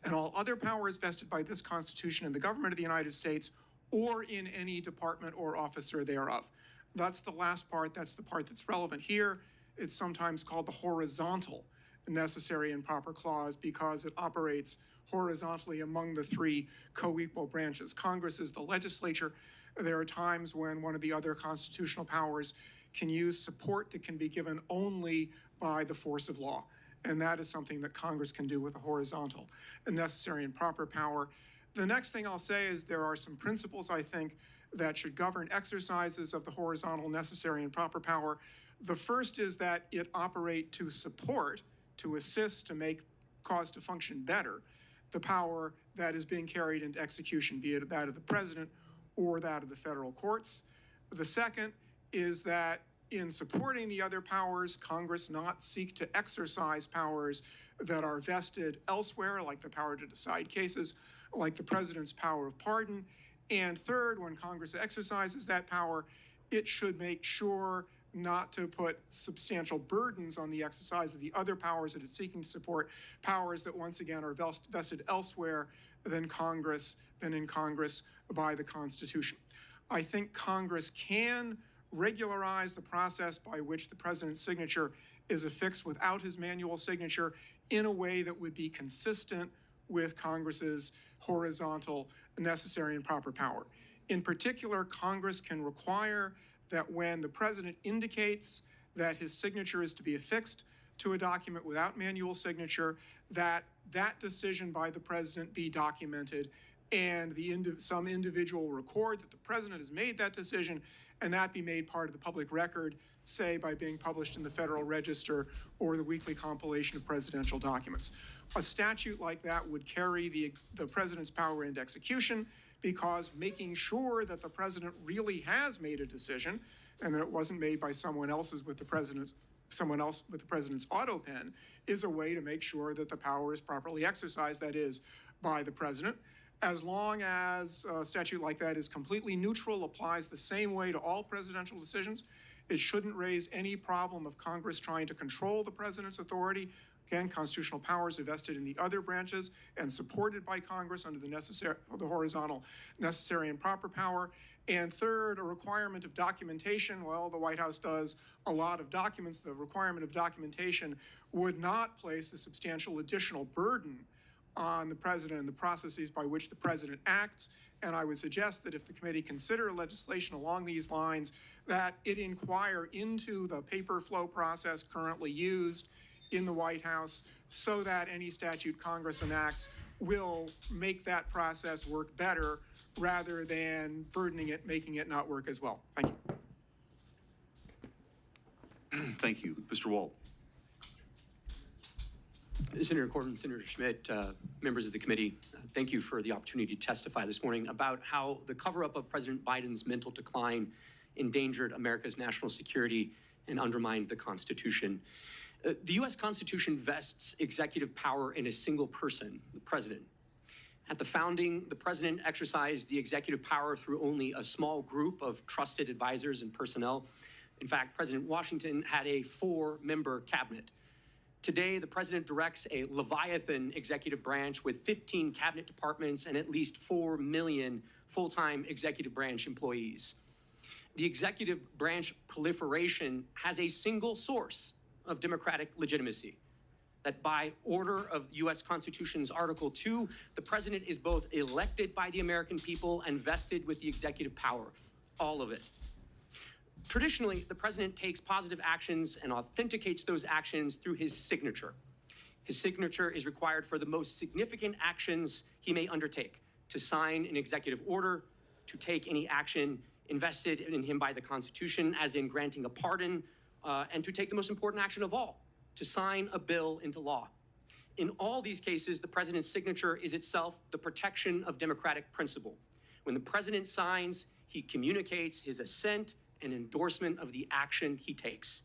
and all other powers vested by this Constitution in the government of the United States or in any department or officer thereof. That's the last part. That's the part that's relevant here. It's sometimes called the horizontal necessary and proper clause because it operates horizontally among the three co-equal branches. Congress is the legislature. There are times when one of the other constitutional powers can use support that can be given only by the force of law. And that is something that Congress can do with a horizontal and necessary and proper power. The next thing I'll say is there are some principles, I think, that should govern exercises of the horizontal necessary and proper power. The first is that it operate to support, to assist, to make cause to function better, the power that is being carried into execution, be it that of the president or that of the federal courts. The second is that in supporting the other powers, Congress not seek to exercise powers that are vested elsewhere, like the power to decide cases, like the president's power of pardon. And third, when Congress exercises that power, it should make sure not to put substantial burdens on the exercise of the other powers that it's seeking to support, powers that once again are vested elsewhere than in Congress by the Constitution. I think Congress can regularize the process by which the president's signature is affixed without his manual signature in a way that would be consistent with Congress's horizontal necessary and proper power. In particular, Congress can require that when the president indicates that his signature is to be affixed to a document without manual signature, that that decision by the president be documented and some individual record that the president has made that decision and that be made part of the public record, say by being published in the Federal Register or the weekly compilation of presidential documents. A statute like that would carry the president's power into execution because making sure that the president really has made a decision and that it wasn't made by someone else with the president's auto pen is a way to make sure that the power is properly exercised, that is, by the president. As long as a statute like that is completely neutral, applies the same way to all presidential decisions, it shouldn't raise any problem of Congress trying to control the president's authority. Again, constitutional powers are vested in the other branches and supported by Congress under the horizontal necessary and proper power. And third, a requirement of documentation. Well, the White House does a lot of documents. The requirement of documentation would not place a substantial additional burden on the president and the processes by which the president acts. And I would suggest that if the committee consider legislation along these lines, that it inquire into the paper flow process currently used in the White House so that any statute Congress enacts will make that process work better rather than burdening it, making it not work as well. Thank you. Thank you. Mr. Walt. Senator Cornyn, Senator Schmidt, members of the committee, thank you for the opportunity to testify this morning about how the cover-up of President Biden's mental decline endangered America's national security and undermined the Constitution. The U.S. Constitution vests executive power in a single person, the president. At the founding, the president exercised the executive power through only a small group of trusted advisors and personnel. In fact, President Washington had a 4-member cabinet. Today, the president directs a Leviathan executive branch with 15 cabinet departments and at least 4 million full-time executive branch employees. The executive branch proliferation has a single source of democratic legitimacy, that by order of U.S. Constitution's Article 2, the president is both elected by the American people and vested with the executive power, all of it. Traditionally, the president takes positive actions and authenticates those actions through his signature. His signature is required for the most significant actions he may undertake: to sign an executive order, to take any action invested in him by the Constitution, as in granting a pardon, and to take the most important action of all, to sign a bill into law. In all these cases, the president's signature is itself the protection of democratic principle. When the president signs, he communicates his assent and endorsement of the action he takes.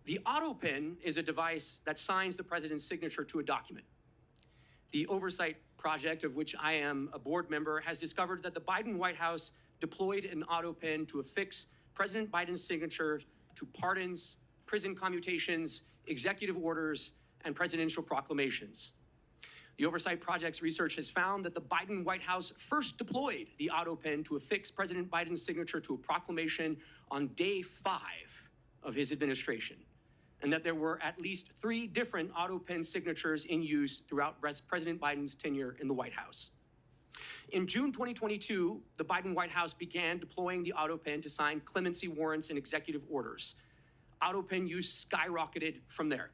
The auto pen is a device that signs the president's signature to a document. The Oversight Project, of which I am a board member, has discovered that the Biden White House deployed an auto pen to affix President Biden's signature to pardons, prison commutations, executive orders, and presidential proclamations. The Oversight Project's research has found that the Biden White House first deployed the auto pen to affix President Biden's signature to a proclamation on day 5 of his administration, and that there were at least 3 different auto pen signatures in use throughout President Biden's tenure in the White House. In June 2022, the Biden White House began deploying the auto pen to sign clemency warrants and executive orders. Auto pen use skyrocketed from there.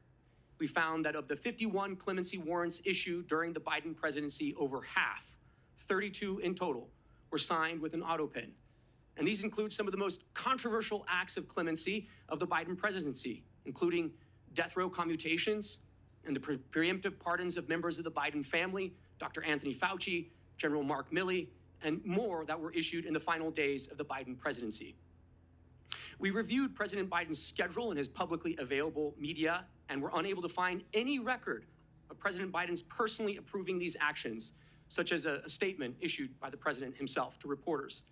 We found that of the 51 clemency warrants issued during the Biden presidency, over half, 32 in total, were signed with an auto pen. And these include some of the most controversial acts of clemency of the Biden presidency, including death row commutations and the preemptive pardons of members of the Biden family, Dr. Anthony Fauci, General Mark Milley, and more that were issued in the final days of the Biden presidency. We reviewed President Biden's schedule in his publicly available media and were unable to find any record of President Biden's personally approving these actions, such as a statement issued by the president himself to reporters.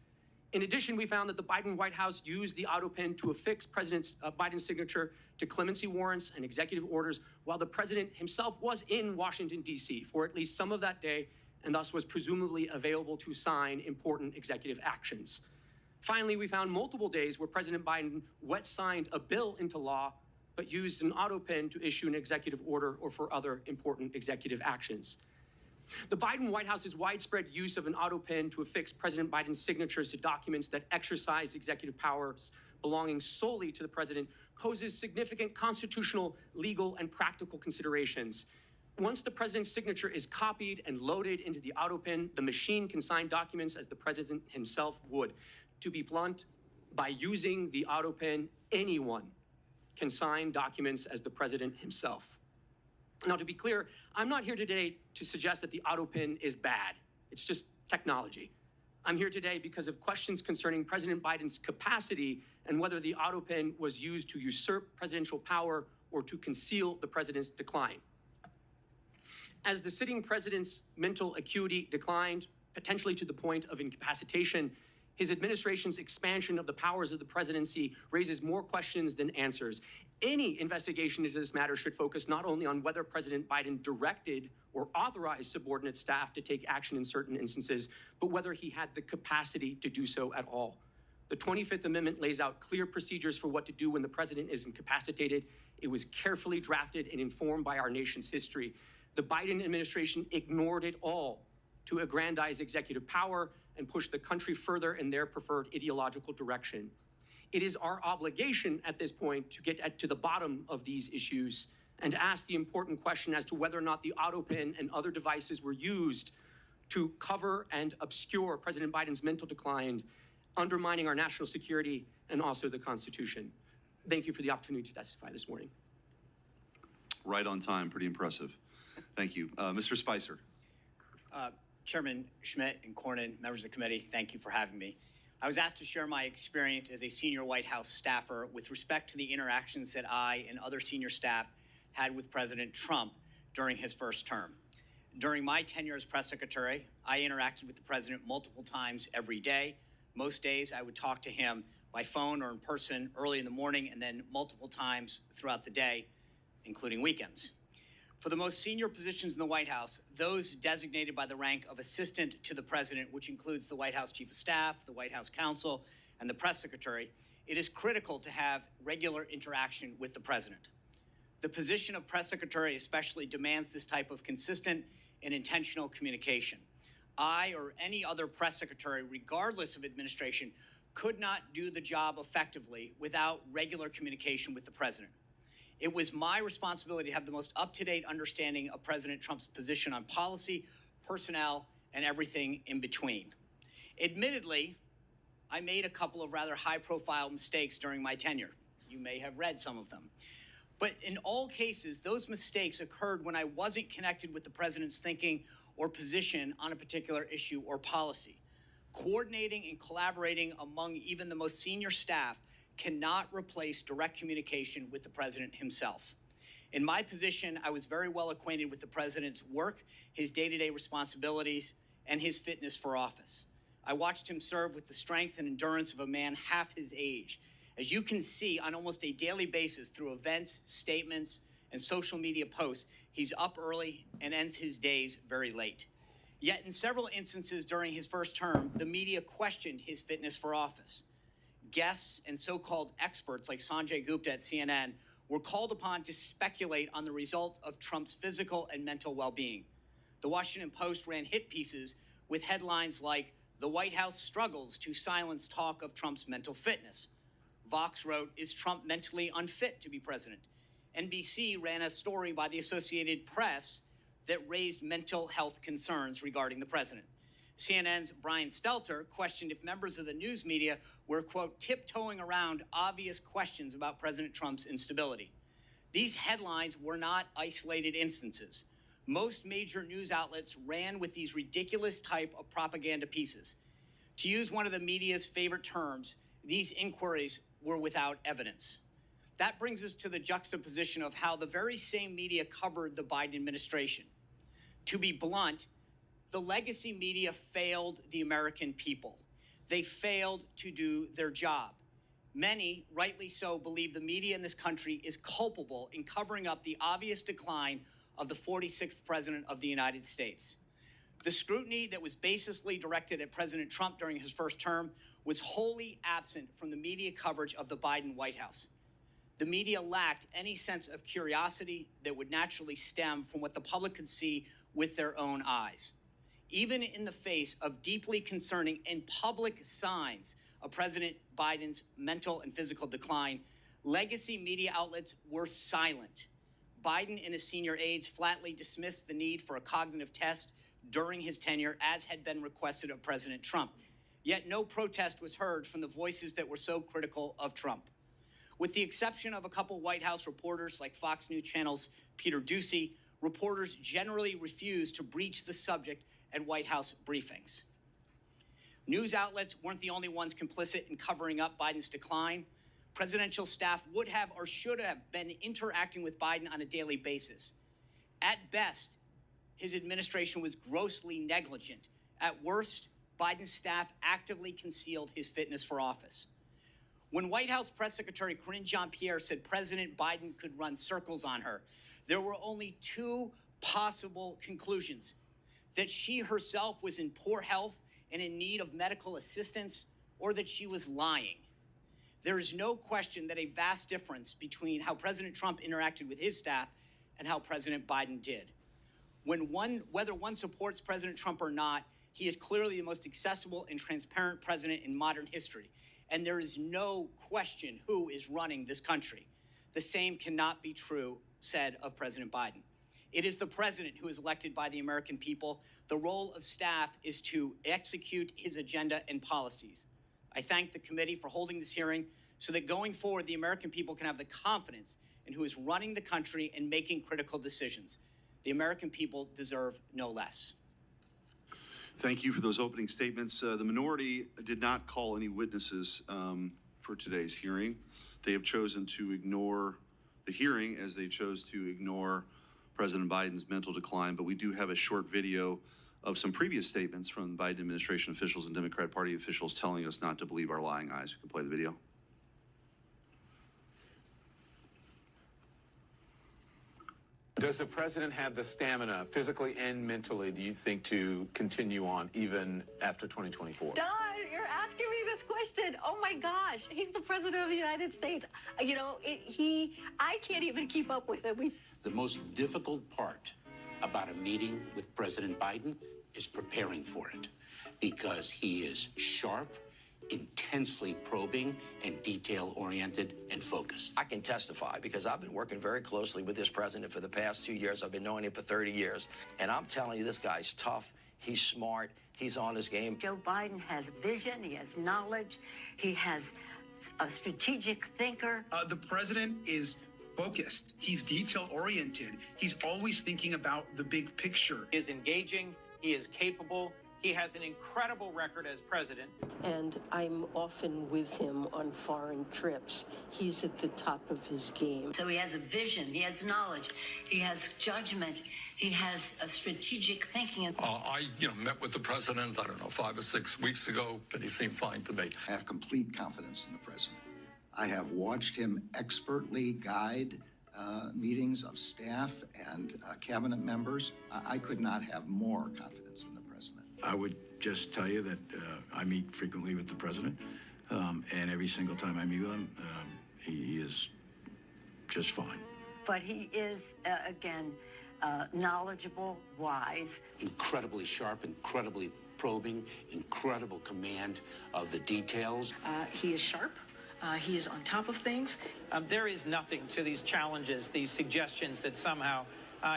In addition, we found that the Biden White House used the auto pen to affix President Biden's signature to clemency warrants and executive orders while the president himself was in Washington, D.C. for at least some of that day, and thus was presumably available to sign important executive actions. Finally, we found multiple days where President Biden wet-signed a bill into law, but used an auto pen to issue an executive order or for other important executive actions. The Biden White House's widespread use of an auto pen to affix President Biden's signatures to documents that exercise executive powers belonging solely to the president poses significant constitutional, legal, and practical considerations. Once the president's signature is copied and loaded into the auto pen, the machine can sign documents as the president himself would. To be blunt, by using the auto pen, anyone can sign documents as the president himself. Now, to be clear, I'm not here today to suggest that the auto pen is bad. It's just technology. I'm here today because of questions concerning President Biden's capacity and whether the auto pen was used to usurp presidential power or to conceal the president's decline. As the sitting president's mental acuity declined, potentially to the point of incapacitation, his administration's expansion of the powers of the presidency raises more questions than answers. Any investigation into this matter should focus not only on whether President Biden directed or authorized subordinate staff to take action in certain instances, but whether he had the capacity to do so at all. The 25th Amendment lays out clear procedures for what to do when the president is incapacitated. It was carefully drafted and informed by our nation's history. The Biden administration ignored it all to aggrandize executive power and push the country further in their preferred ideological direction. It is our obligation at this point to get to the bottom of these issues and to ask the important question as to whether or not the auto pen and other devices were used to cover and obscure President Biden's mental decline, undermining our national security and also the Constitution. Thank you for the opportunity to testify this morning. Right on time, pretty impressive. Thank you. Mr. Spicer. Chairman Schmidt and Cornyn, members of the committee, thank you for having me. I was asked to share my experience as a senior White House staffer with respect to the interactions that I and other senior staff had with President Trump during his first term. During my tenure as press secretary, I interacted with the president multiple times every day. Most days I would talk to him by phone or in person early in the morning and then multiple times throughout the day, including weekends. For the most senior positions in the White House, those designated by the rank of assistant to the president, which includes the White House chief of staff, the White House counsel, and the press secretary, it is critical to have regular interaction with the president. The position of press secretary especially demands this type of consistent and intentional communication. I or any other press secretary, regardless of administration, could not do the job effectively without regular communication with the president. It was my responsibility to have the most up-to-date understanding of President Trump's position on policy, personnel, and everything in between. Admittedly, I made a couple of rather high-profile mistakes during my tenure. You may have read some of them. But in all cases, those mistakes occurred when I wasn't connected with the president's thinking or position on a particular issue or policy. Coordinating and collaborating among even the most senior staff cannot replace direct communication with the president himself. In my position, I was very well acquainted with the president's work, his day-to-day responsibilities, and his fitness for office. I watched him serve with the strength and endurance of a man half his age. As you can see on almost a daily basis through events, statements, and social media posts, he's up early and ends his days very late. Yet in several instances during his first term, the media questioned his fitness for office. Guests and so-called experts like Sanjay Gupta at CNN were called upon to speculate on the result of Trump's physical and mental well-being. The Washington Post ran hit pieces with headlines like, "The White House struggles to silence talk of Trump's mental fitness." Vox wrote, "Is Trump mentally unfit to be president?" NBC ran a story by the Associated Press that raised mental health concerns regarding the president. CNN's Brian Stelter questioned if members of the news media were, quote, tiptoeing around obvious questions about President Trump's instability. These headlines were not isolated instances. Most major news outlets ran with these ridiculous type of propaganda pieces. To use one of the media's favorite terms, these inquiries were without evidence. That brings us to the juxtaposition of how the very same media covered the Biden administration. To be blunt, the legacy media failed the American people. They failed to do their job. Many, rightly so, believe the media in this country is culpable in covering up the obvious decline of the 46th president of the United States. The scrutiny that was baselessly directed at President Trump during his first term was wholly absent from the media coverage of the Biden White House. The media lacked any sense of curiosity that would naturally stem from what the public could see with their own eyes. Even in the face of deeply concerning and public signs of President Biden's mental and physical decline, legacy media outlets were silent. Biden and his senior aides flatly dismissed the need for a cognitive test during his tenure, as had been requested of President Trump. Yet no protest was heard from the voices that were so critical of Trump. With the exception of a couple White House reporters like Fox News Channel's Peter Doocy, reporters generally refused to breach the subject at White House briefings. News outlets weren't the only ones complicit in covering up Biden's decline. Presidential staff would have or should have been interacting with Biden on a daily basis. At best, his administration was grossly negligent. At worst, Biden's staff actively concealed his fitness for office. When White House Press Secretary Karine Jean-Pierre said President Biden could run circles on her, there were only two possible conclusions: that she herself was in poor health and in need of medical assistance, or that she was lying. There is no question that a vast difference between how President Trump interacted with his staff and how President Biden did. Whether one supports President Trump or not, he is clearly the most accessible and transparent president in modern history. And there is no question who is running this country. The same cannot be said of President Biden. It is the president who is elected by the American people. The role of staff is to execute his agenda and policies. I thank the committee for holding this hearing so that going forward, the American people can have the confidence in who is running the country and making critical decisions. The American people deserve no less. Thank you for those opening statements. The minority did not call any witnesses for today's hearing. They have chosen to ignore the hearing as they chose to ignore President Biden's mental decline, but we do have a short video of some previous statements from the Biden administration officials and Democrat Party officials telling us not to believe our lying eyes. We can play the video. Does the president have the stamina, physically and mentally, do you think, to continue on even after 2024? Don, you're asking me this question. Oh my gosh, he's the president of the United States. You know, I can't even keep up with it. The most difficult part about a meeting with President Biden is preparing for it, because he is sharp, intensely probing, and detail-oriented and focused. I can testify because I've been working very closely with this president for the past 2 years. I've been knowing him for 30 years. And I'm telling you, this guy's tough. He's smart. He's on his game. Joe Biden has vision. He has knowledge. He has a strategic thinker. The president is focused. He's detail-oriented. He's always thinking about the big picture. He is engaging. He is capable. He has an incredible record as president. And I'm often with him on foreign trips. He's at the top of his game. So he has a vision, he has knowledge, he has judgment, he has a strategic thinking. I met with the president, I don't know, 5 or 6 weeks ago, and he seemed fine to me. I have complete confidence in the president. I have watched him expertly guide meetings of staff and cabinet members. I could not have more confidence in the president. I would just tell you that I meet frequently with the president, and every single time I meet with him, he is just fine. But he is, again, knowledgeable, wise. Incredibly sharp, incredibly probing, incredible command of the details. He is sharp. He is on top of things. There is nothing to these challenges, these suggestions that somehow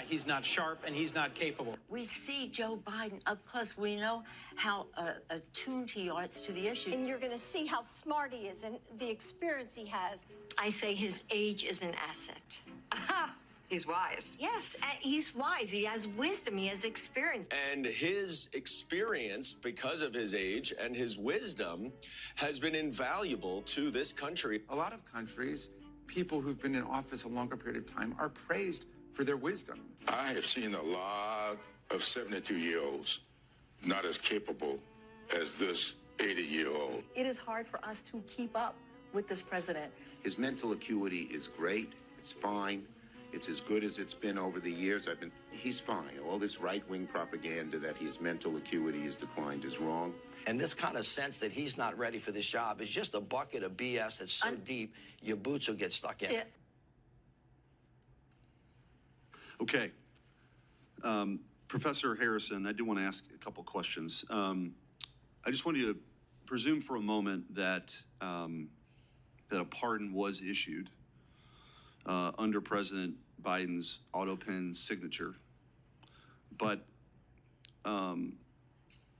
he's not sharp and he's not capable. We see Joe Biden up close. We know how attuned he is to the issue. And you're going to see how smart he is and the experience he has. I say his age is an asset. Aha! He's wise. Yes, he's wise. He has wisdom. He has experience. And his experience, because of his age and his wisdom, has been invaluable to this country. A lot of countries, people who've been in office a longer period of time are praised for their wisdom. I have seen a lot of 72-year-olds not as capable as this 80-year-old. It is hard for us to keep up with this president. His mental acuity is great. It's fine. It's as good as it's been over the years. He's fine. All this right-wing propaganda that his mental acuity has declined is wrong. And this kind of sense that he's not ready for this job is just a bucket of BS that's so deep, your boots will get stuck in. Yeah. Okay. Professor Harrison, I do want to ask a couple questions. I just want you to presume for a moment that that a pardon was issued under President Biden's auto pen signature, but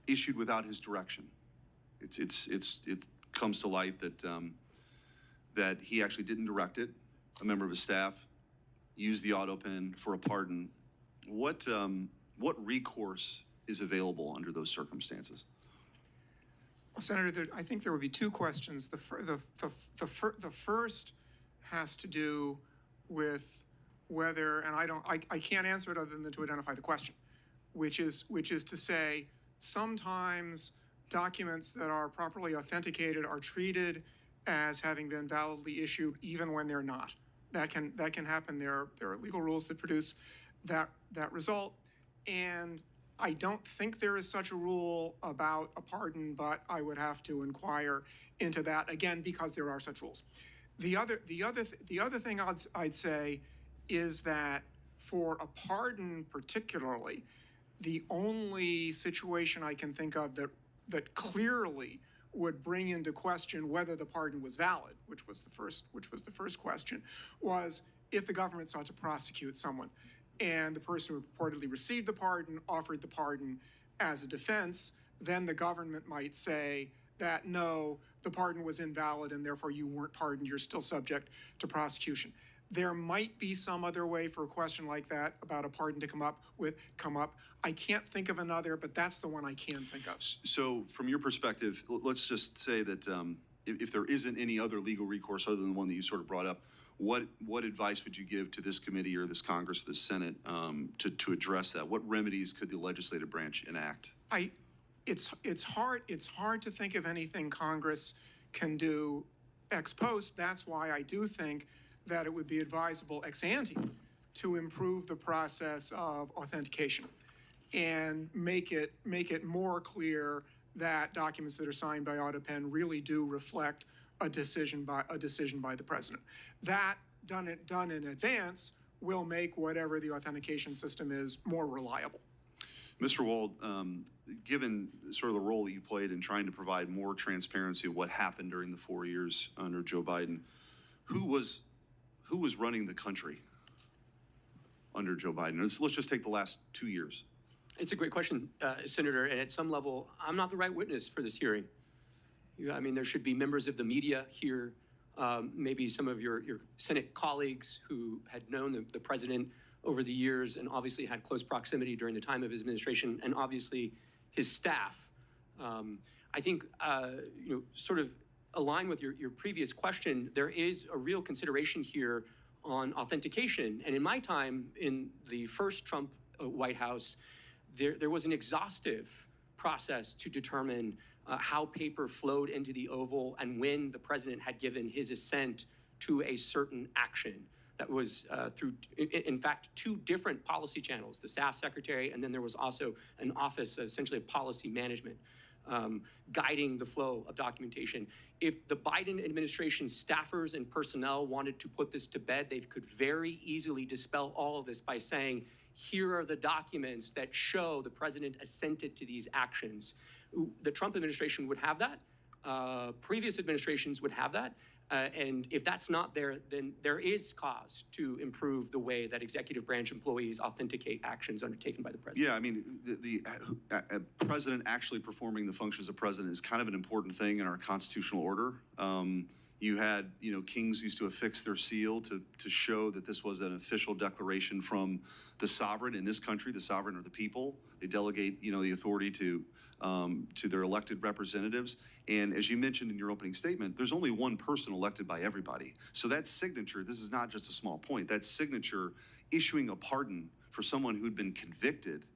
issued without his direction. It comes to light that that he actually didn't direct it. A member of his staff used the auto pen for a pardon. What recourse is available under those circumstances? Well, Senator, I think there would be two questions. The first has to do with whether, and I can't answer it other than to identify the question, which is to say sometimes documents that are properly authenticated are treated as having been validly issued even when they're not. That can happen. There are legal rules that produce that result, and I don't think there is such a rule about a pardon, but I would have to inquire into that again because there are such rules. The other thing I'd say is that for a pardon particularly, the only situation I can think of that clearly would bring into question whether the pardon was valid, which was the first question, was if the government sought to prosecute someone and the person who purportedly received the pardon offered the pardon as a defense, then the government might say that no, the pardon was invalid and therefore you weren't pardoned, you're still subject to prosecution. There might be some other way for a question like that about a pardon to come up. I can't think of another, but that's the one I can think of. So from your perspective, let's just say that if there isn't any other legal recourse other than the one that you sort of brought up, what advice would you give to this committee or this Congress or this Senate to address that? What remedies could the legislative branch enact? It's hard to think of anything Congress can do ex post. That's why I do think that it would be advisable ex ante to improve the process of authentication and make it more clear that documents that are signed by AutoPen really do reflect a decision by the president. That done in advance will make whatever the authentication system is more reliable. Mr. Wald, given sort of the role that you played in trying to provide more transparency of what happened during the 4 years under Joe Biden, who was running the country under Joe Biden? Let's just take the last 2 years. It's a great question, Senator, and at some level, I'm not the right witness for this hearing. There should be members of the media here, maybe some of your Senate colleagues who had known the president over the years and obviously had close proximity during the time of his administration and obviously his staff. I think, sort of align with your previous question, there is a real consideration here on authentication. And in my time in the first Trump White House, there was an exhaustive process to determine how paper flowed into the Oval and when the president had given his assent to a certain action. That was through, in fact, 2 different policy channels, the staff secretary, and then there was also an office, essentially of policy management, guiding the flow of documentation. If the Biden administration staffers and personnel wanted to put this to bed, they could very easily dispel all of this by saying, here are the documents that show the president assented to these actions. The Trump administration would have that. Previous administrations would have that. And if that's not there, then there is cause to improve the way that executive branch employees authenticate actions undertaken by the president. Yeah, I mean, the president actually performing the functions of president is kind of an important thing in our constitutional order. You had, kings used to affix their seal to show that this was an official declaration from the sovereign in this country. The sovereign are the people. They delegate, the authority to their elected representatives. And as you mentioned in your opening statement, there's only one person elected by everybody. So that signature, this is not just a small point, that signature issuing a pardon for someone who'd been convicted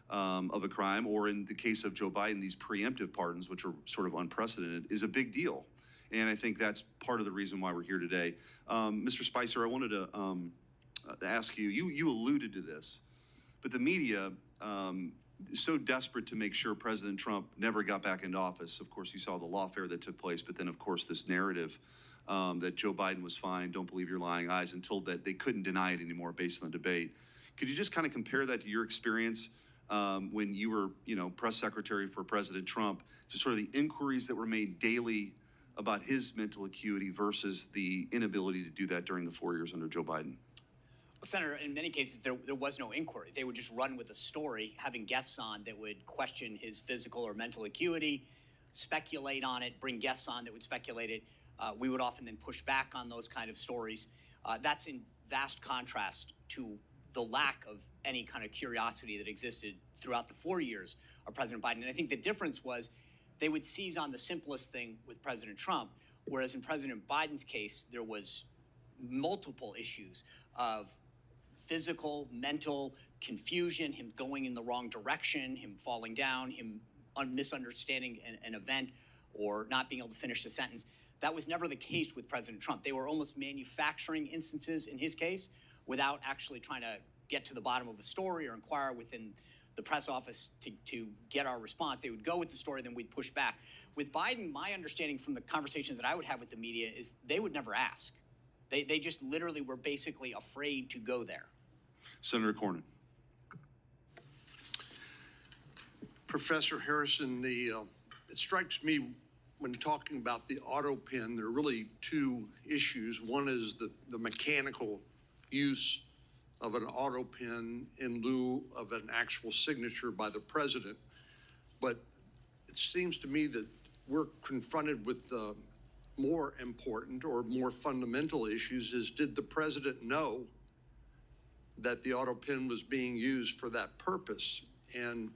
of a crime, or in the case of Joe Biden, these preemptive pardons, which are sort of unprecedented, is a big deal. And I think that's part of the reason why we're here today. Mr. Spicer, I wanted to ask you, you alluded to this, but the media, so desperate to make sure President Trump never got back into office. Of course, you saw the lawfare that took place, but then, of course, this narrative that Joe Biden was fine, don't believe your lying eyes, and told that they couldn't deny it anymore based on the debate. Could you just kind of compare that to your experience when you were, press secretary for President Trump, to sort of the inquiries that were made daily about his mental acuity versus the inability to do that during the 4 years under Joe Biden? Well, Senator, in many cases, there was no inquiry. They would just run with a story, having guests on that would question his physical or mental acuity, speculate on it, bring guests on that would speculate it. We would often then push back on those kind of stories. That's in vast contrast to the lack of any kind of curiosity that existed throughout the 4 years of President Biden. And I think the difference was they would seize on the simplest thing with President Trump, whereas in President Biden's case, there was multiple issues of physical, mental confusion, him going in the wrong direction, him falling down, him misunderstanding an event or not being able to finish the sentence. That was never the case with President Trump. They were almost manufacturing instances in his case without actually trying to get to the bottom of a story or inquire within the press office to get our response. They would go with the story, then we'd push back. With Biden, my understanding from the conversations that I would have with the media is they would never ask. They just literally were basically afraid to go there. Senator Cornyn. Professor Harrison, it strikes me when talking about the auto pen, there are really 2 issues. One is the mechanical use of an auto pen in lieu of an actual signature by the president. But it seems to me that we're confronted with more important or more fundamental issues is, did the president know that the auto pen was being used for that purpose? And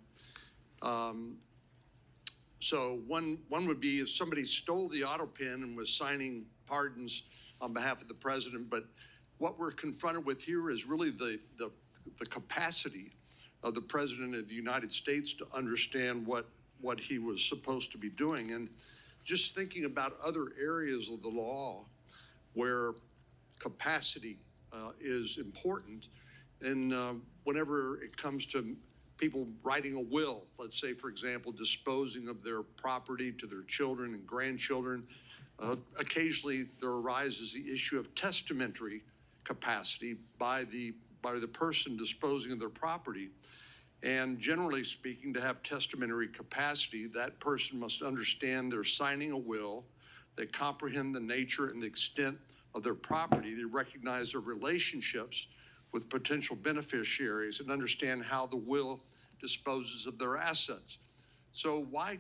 so one would be if somebody stole the auto pen and was signing pardons on behalf of the president. But what we're confronted with here is really the capacity of the president of the United States to understand what he was supposed to be doing. And just thinking about other areas of the law where capacity is important, and whenever it comes to people writing a will, let's say, for example, disposing of their property to their children and grandchildren, occasionally there arises the issue of testamentary capacity by the person disposing of their property. And generally speaking, to have testamentary capacity, that person must understand they're signing a will, they comprehend the nature and the extent of their property, they recognize their relationships with potential beneficiaries, and understand how the will disposes of their assets. So why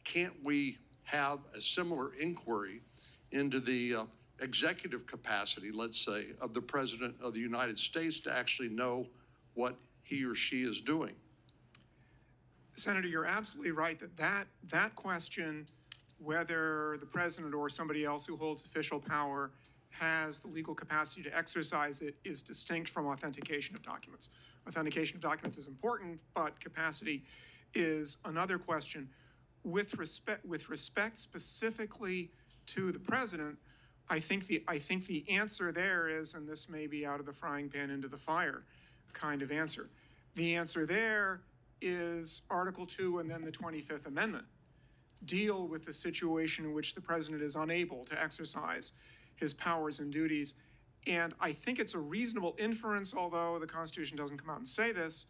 can't we have a similar inquiry into the executive capacity, let's say, of the President of the United States to actually know what he or she is doing? Senator, you're absolutely right that question, whether the president or somebody else who holds official power has the legal capacity to exercise it, is distinct from authentication of documents. Authentication of documents is important, but capacity is another question. With respect specifically to the president, I think the answer there is, and this may be out of the frying pan into the fire kind of answer. The answer there is Article 2 and then the 25th Amendment deal with the situation in which the president is unable to exercise his powers and duties. And I think it's a reasonable inference, although the Constitution doesn't come out and say this,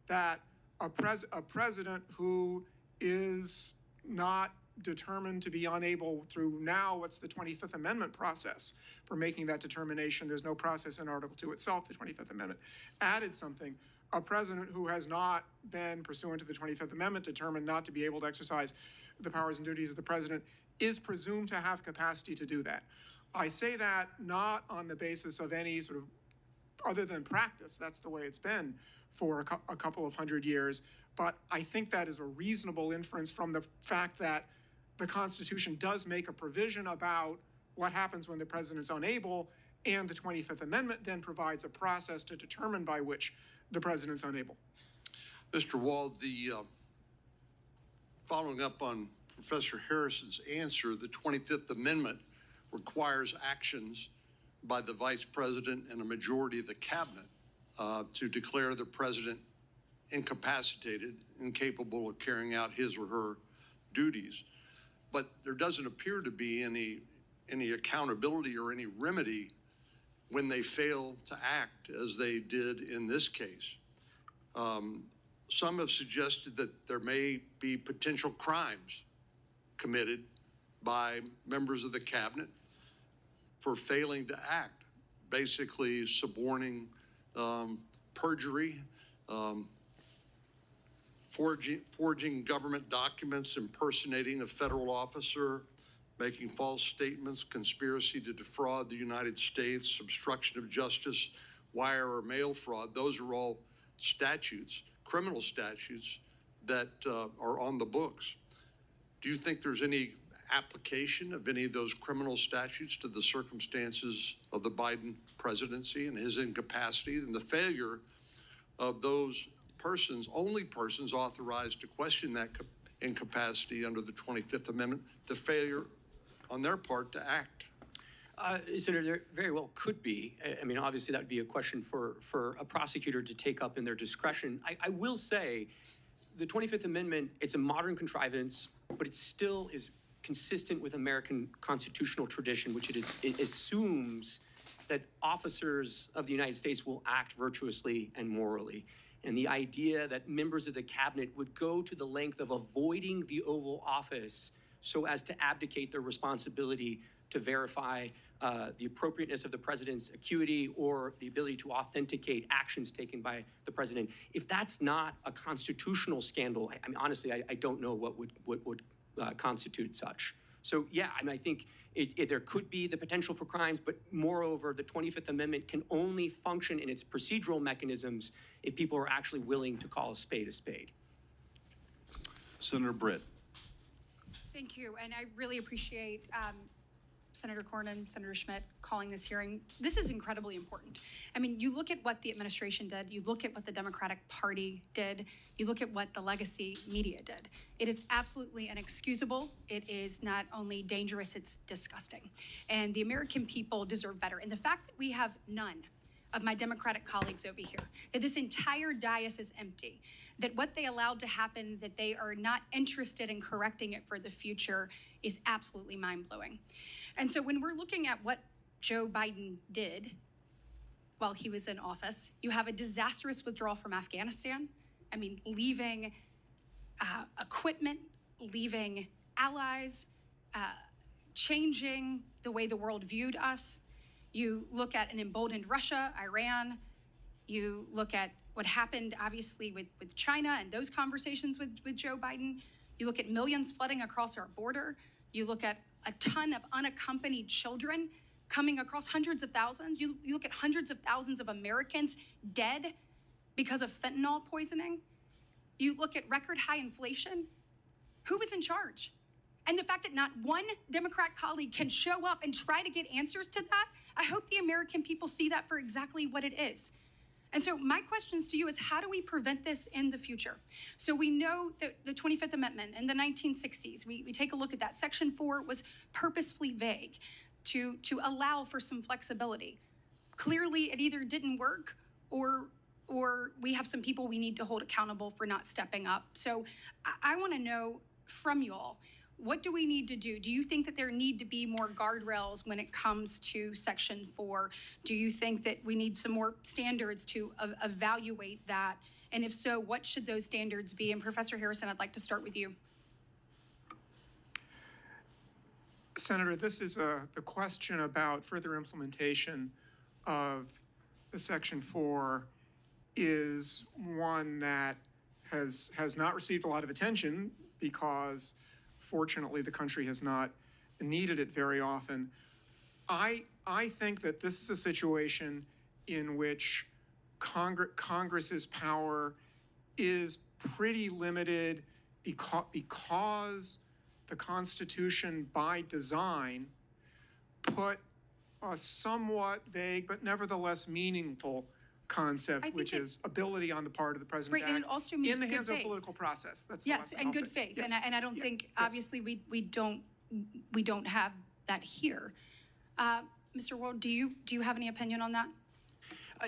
that a president who is not determined to be unable through now what's the 25th Amendment process for making that determination. There's no process in Article 2 itself. The 25th Amendment added something. A president who has not been, pursuant to the 25th Amendment, determined not to be able to exercise the powers and duties of the president is presumed to have capacity to do that. I say that not on the basis of any sort of, other than practice, that's the way it's been for a couple of hundred years, but I think that is a reasonable inference from the fact that the Constitution does make a provision about what happens when the president's unable, and the 25th Amendment then provides a process to determine by which the president's unable. Mr. Wald, following up on Professor Harrison's answer, the 25th Amendment requires actions by the vice president and a majority of the cabinet to declare the president incapacitated, incapable of carrying out his or her duties. But there doesn't appear to be any accountability or any remedy when they fail to act as they did in this case. Some have suggested that there may be potential crimes committed by members of the cabinet for failing to act, basically suborning perjury, forging government documents, impersonating a federal officer, making false statements, conspiracy to defraud the United States, obstruction of justice, wire or mail fraud. Those are all statutes, criminal statutes that are on the books. Do you think there's any application of any of those criminal statutes to the circumstances of the Biden presidency and his incapacity and the failure of those persons, only persons authorized to question that incapacity under the 25th Amendment, the failure on their part to act? Senator, there very well could be. I mean, obviously that would be a question for a prosecutor to take up in their discretion. I will say the 25th Amendment, it's a modern contrivance, but it still is consistent with American constitutional tradition, which it assumes that officers of the United States will act virtuously and morally. And the idea that members of the cabinet would go to the length of avoiding the Oval Office so as to abdicate their responsibility to verify the appropriateness of the president's acuity or the ability to authenticate actions taken by the president. If that's not a constitutional scandal, I mean, honestly, I don't know what would constitute such. So yeah, I mean, I think there could be the potential for crimes, but moreover, the 25th Amendment can only function in its procedural mechanisms if people are actually willing to call a spade a spade. Senator Britt. Thank you, and I really appreciate Senator Cornyn, Senator Schmidt calling this hearing. This is incredibly important. I mean, you look at what the administration did, you look at what the Democratic Party did, you look at what the legacy media did. It is absolutely inexcusable. It is not only dangerous, it's disgusting. And the American people deserve better. And the fact that we have none of my Democratic colleagues over here, that this entire dais is empty, that what they allowed to happen, that they are not interested in correcting it for the future is absolutely mind-blowing. And so when we're looking at what Joe Biden did while he was in office, you have a disastrous withdrawal from Afghanistan. I mean, leaving equipment, leaving allies, changing the way the world viewed us. You look at an emboldened Russia, Iran. You look at what happened, obviously, with China and those conversations with Joe Biden. You look at millions flooding across our border. You look at a ton of unaccompanied children coming across, hundreds of thousands. You look at hundreds of thousands of Americans dead because of fentanyl poisoning. You look at record high inflation. Who was in charge? And the fact that not one Democrat colleague can show up and try to get answers to that, I hope the American people see that for exactly what it is. And so my questions to you is, how do we prevent this in the future? So we know that the 25th Amendment in the 1960s, we take a look at that. Section 4 was purposefully vague to allow for some flexibility. Clearly, it either didn't work or we have some people we need to hold accountable for not stepping up. So I want to know from you all, what do we need to do? Do you think that there need to be more guardrails when it comes to Section 4? Do you think that we need some more standards to evaluate that? And if so, what should those standards be? And Professor Harrison, I'd like to start with you. Senator, this is the question about further implementation of the Section 4 is one that has not received a lot of attention because fortunately, the country has not needed it very often. I think that this is a situation in which Congress's power is pretty limited because the Constitution, by design, put a somewhat vague but nevertheless meaningful concept, which is ability on the part of the president and it also means in the good hands of faith. a political process. That's Yes, and good say. faith. Yes. And I don't think, obviously, we don't have that here. Mr. Ward, do you have any opinion on that?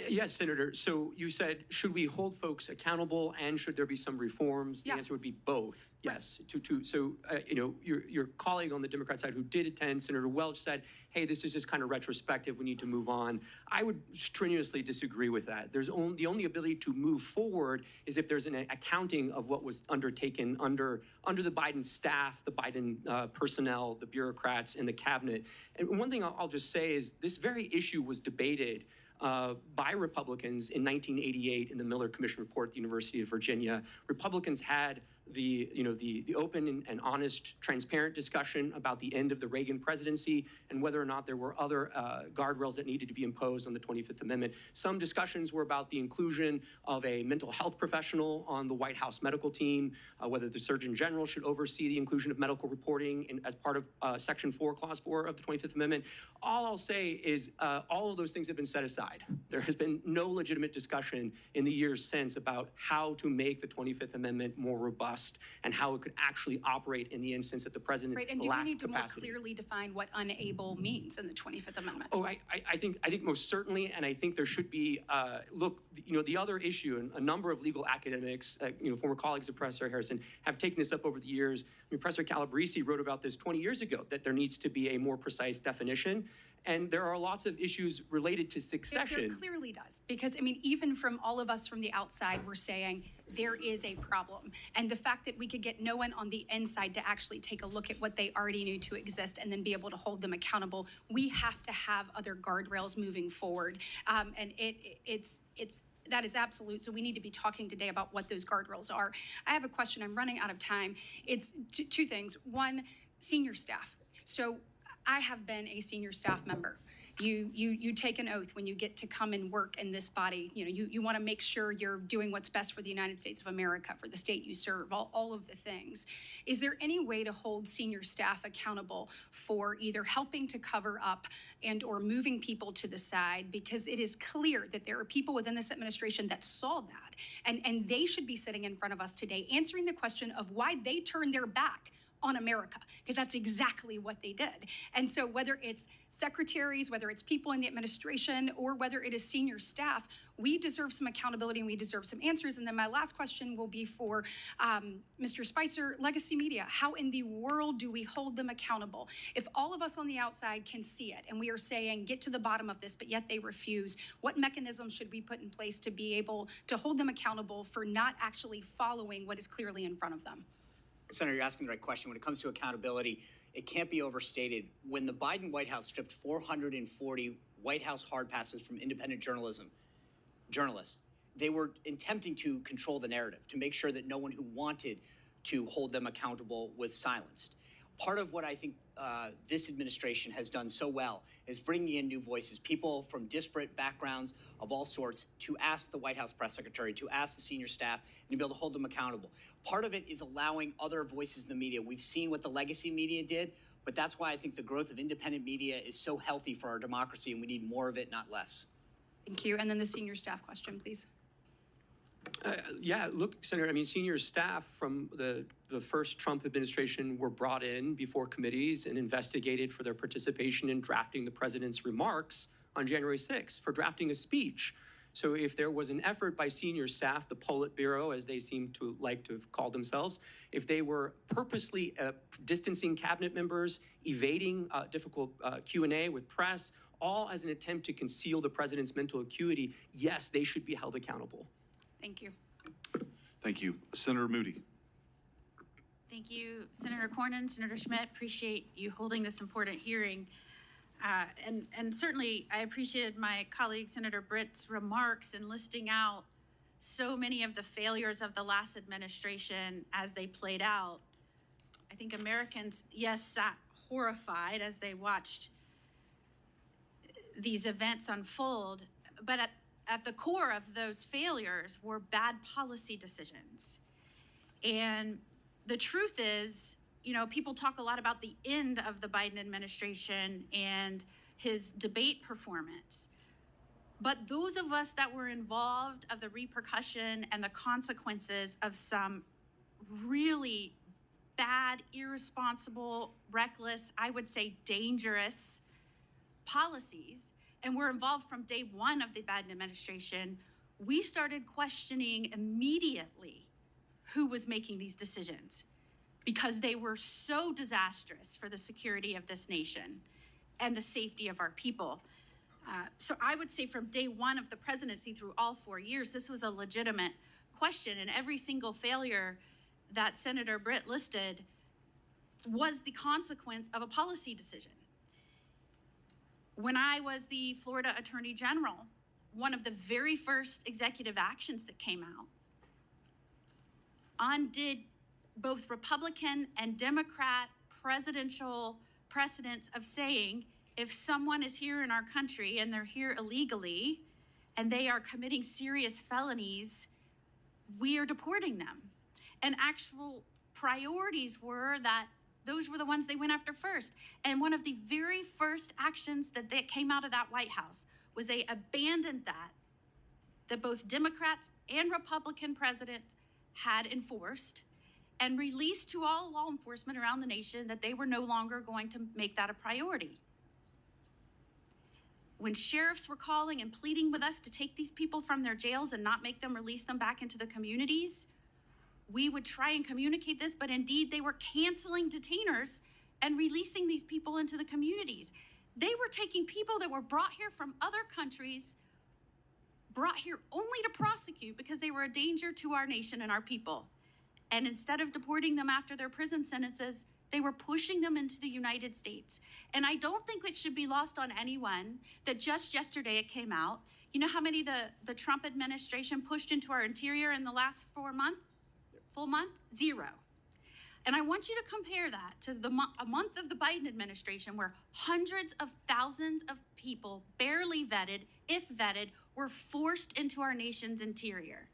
Yes, Senator. So you said, should we hold folks accountable and should there be some reforms? The answer would be both. Yes. So your colleague on the Democrat side who did attend, Senator Welch, said, hey, this is just kind of retrospective. We need to move on. I would strenuously disagree with that. The only ability to move forward is if there's an accounting of what was undertaken under the Biden staff, the Biden personnel, the bureaucrats, and the cabinet. And one thing I'll just say is this very issue was debated by Republicans in 1988 in the Miller Commission report at the University of Virginia. Republicans had the open and honest, transparent discussion about the end of the Reagan presidency and whether or not there were other guardrails that needed to be imposed on the 25th Amendment. Some discussions were about the inclusion of a mental health professional on the White House medical team, whether the Surgeon General should oversee the inclusion of medical reporting as part of Section 4, Clause 4 of the 25th Amendment. All I'll say is all of those things have been set aside. There has been no legitimate discussion in the years since about how to make the 25th Amendment more robust and how it could actually operate in the instance that the president lacked capacity. And do we need to more clearly define what unable means in the 25th Amendment? Oh, I think most certainly, and I think there should be, the other issue, and a number of legal academics, former colleagues of Professor Harrison, have taken this up over the years. Professor Calabresi wrote about this 20 years ago, that there needs to be a more precise definition. And there are lots of issues related to succession. There clearly does, because even from all of us from the outside, we're saying there is a problem. And the fact that we could get no one on the inside to actually take a look at what they already knew to exist and then be able to hold them accountable, we have to have other guardrails moving forward. And that is absolute. So we need to be talking today about what those guardrails are. I have a question. I'm running out of time. It's two things. One, senior staff. So I have been a senior staff member. You take an oath when you get to come and work in this body. You want to make sure you're doing what's best for the United States of America, for the state you serve, all of the things. Is there any way to hold senior staff accountable for either helping to cover up and or moving people to the side? Because it is clear that there are people within this administration that saw that, and they should be sitting in front of us today answering the question of why they turned their back on America, because that's exactly what they did. And so whether it's secretaries, whether it's people in the administration, or whether it is senior staff, we deserve some accountability and we deserve some answers. And then my last question will be for Mr. Spicer, legacy media. How in the world do we hold them accountable? If all of us on the outside can see it and we are saying, get to the bottom of this, but yet they refuse, what mechanisms should we put in place to be able to hold them accountable for not actually following what is clearly in front of them? Senator, you're asking the right question. When it comes to accountability, it can't be overstated. When the Biden White House stripped 440 White House hard passes from independent journalists, they were attempting to control the narrative, to make sure that no one who wanted to hold them accountable was silenced. Part of what I think this administration has done so well is bringing in new voices, people from disparate backgrounds of all sorts, to ask the White House press secretary, to ask the senior staff, and to be able to hold them accountable. Part of it is allowing other voices in the media. We've seen what the legacy media did, but that's why I think the growth of independent media is so healthy for our democracy, and we need more of it, not less. Thank you. And then the senior staff question, please. Yeah, look, Senator, I mean, senior staff from the first Trump administration were brought in before committees and investigated for their participation in drafting the president's remarks on January 6th, for drafting a speech. So if there was an effort by senior staff, the Politburo, as they seem to like to have called themselves, if they were purposely distancing cabinet members, evading difficult Q&A with press, all as an attempt to conceal the president's mental acuity, yes, they should be held accountable. Thank you. Thank you. Senator Moody. Thank you, Senator Cornyn, Senator Schmidt. Appreciate you holding this important hearing. And certainly I appreciated my colleague, Senator Britt's remarks in listing out so many of the failures of the last administration as they played out. I think Americans, yes, sat horrified as they watched these events unfold, but at the core of those failures were bad policy decisions. And the truth is, you know, people talk a lot about the end of the Biden administration and his debate performance. But those of us that were involved of the repercussion and the consequences of some really bad, irresponsible, reckless, I would say dangerous policies, and were involved from day one of the Biden administration, we started questioning immediately who was making these decisions, because they were so disastrous for the security of this nation and the safety of our people. So I would say from day one of the presidency through all 4 years, this was a legitimate question, and every single failure that Senator Britt listed was the consequence of a policy decision. When I was the Florida Attorney General, one of the very first executive actions that came out undid both Republican and Democrat presidential precedents of saying, if someone is here in our country and they're here illegally and they are committing serious felonies, we are deporting them. And actual priorities were that those were the ones they went after first. And one of the very first actions that came out of that White House was they abandoned that both Democrats and Republican presidents had enforced, and released to all law enforcement around the nation that they were no longer going to make that a priority. When sheriffs were calling and pleading with us to take these people from their jails and not make them release them back into the communities, we would try and communicate this, but indeed they were canceling detainers and releasing these people into the communities. They were taking people that were brought here from other countries, brought here only to prosecute because they were a danger to our nation and our people. And instead of deporting them after their prison sentences, they were pushing them into the United States. And I don't think it should be lost on anyone that just yesterday it came out. You know how many the Trump administration pushed into our interior in the last full month? 0. And I want you to compare that to a month of the Biden administration, where hundreds of thousands of people, barely vetted, if vetted, were forced into our nation's interior.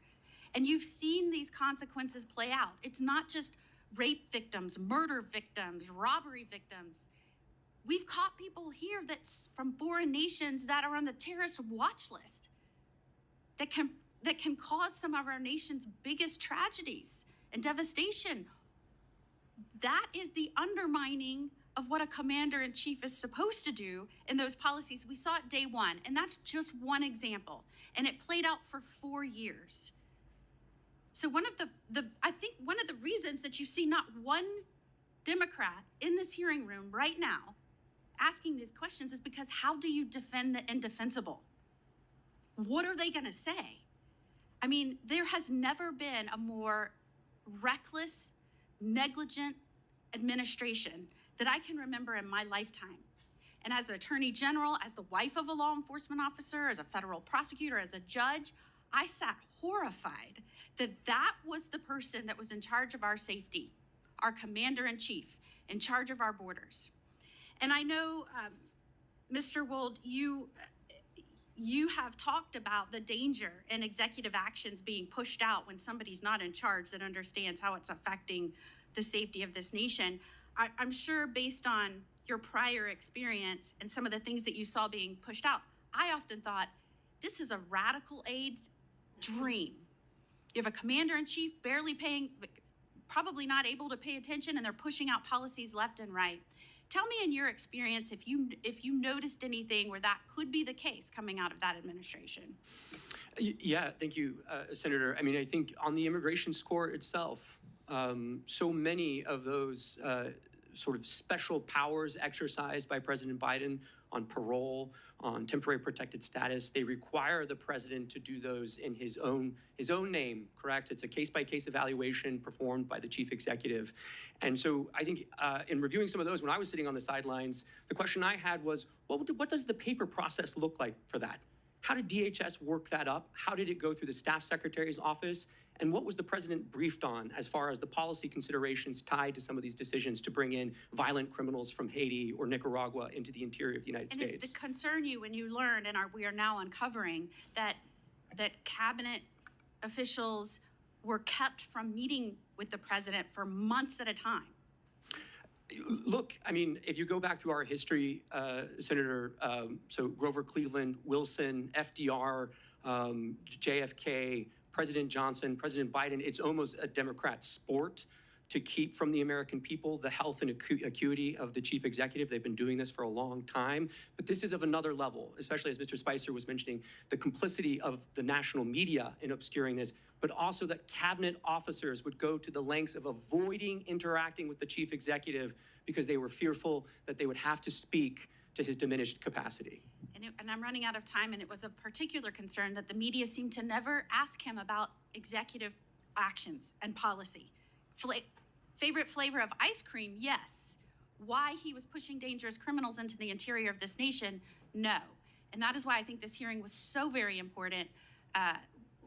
And you've seen these consequences play out. It's not just rape victims, murder victims, robbery victims. We've caught people here that's from foreign nations that are on the terrorist watch list that can cause some of our nation's biggest tragedies and devastation. That is the undermining of what a commander-in-chief is supposed to do in those policies. We saw it day one, and that's just one example. And it played out for 4 years. So I think one of the reasons that you see not one Democrat in this hearing room right now asking these questions is because how do you defend the indefensible? What are they gonna say? I mean, there has never been a more reckless, negligent administration that I can remember in my lifetime. And as an attorney general, as the wife of a law enforcement officer, as a federal prosecutor, as a judge, I sat horrified that that was the person that was in charge of our safety, our commander-in-chief, in charge of our borders. And I know, Mr. Wold, you have talked about the danger in executive actions being pushed out when somebody's not in charge that understands how it's affecting the safety of this nation. I'm sure based on your prior experience and some of the things that you saw being pushed out, I often thought, this is a radical aide's dream. You have a commander-in-chief probably not able to pay attention, and they're pushing out policies left and right. Tell me in your experience if you noticed anything where that could be the case coming out of that administration. Yeah, thank you, Senator. I mean, I think on the immigration score itself, so many of those sort of special powers exercised by President Biden on parole, on temporary protected status, they require the president to do those in his own name, correct? It's a case-by-case evaluation performed by the chief executive. And so I think in reviewing some of those, when I was sitting on the sidelines, the question I had was, what does the paper process look like for that? How did DHS work that up? How did it go through the staff secretary's office? And what was the president briefed on as far as the policy considerations tied to some of these decisions to bring in violent criminals from Haiti or Nicaragua into the interior of the United States? And did it concern you when you learned, and we are now uncovering, that cabinet officials were kept from meeting with the president for months at a time? Look, I mean, if you go back through our history, Senator, so Grover Cleveland, Wilson, FDR, JFK, President Johnson, President Biden, it's almost a Democrat sport to keep from the American people the health and acuity of the chief executive. They've been doing this for a long time, but this is of another level, especially as Mr. Spicer was mentioning, the complicity of the national media in obscuring this, but also that cabinet officers would go to the lengths of avoiding interacting with the chief executive because they were fearful that they would have to speak to his diminished capacity. And I'm running out of time, and it was a particular concern that the media seemed to never ask him about executive actions and policy. Favorite flavor of ice cream? Yes. Why he was pushing dangerous criminals into the interior of this nation? No. And that is why I think this hearing was so very important.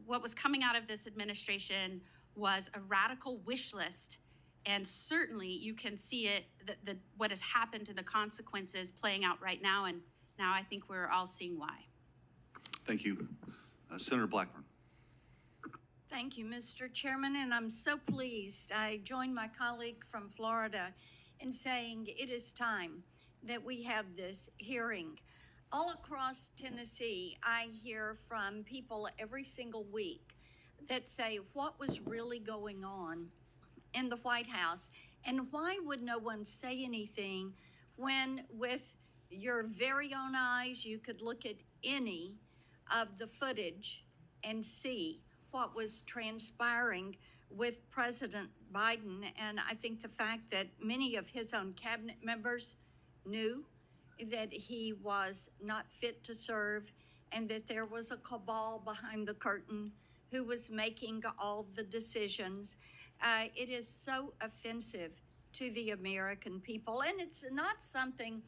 What was coming out of this administration was a radical wish list. And certainly you can see it, what has happened to the consequences playing out right now. And now I think we're all seeing why. Thank you. Senator Blackburn. Thank you, Mr. Chairman, and I'm so pleased. I join my colleague from Florida in saying it is time that we have this hearing. All across Tennessee, I hear from people every single week that say, what was really going on in the White House, and why would no one say anything when, with your very own eyes, you could look at any of the footage and see what was transpiring with President Biden. And I think the fact that many of his own cabinet members knew that he was not fit to serve and that there was a cabal behind the curtain who was making all the decisions. It is so offensive to the American people, and it's not something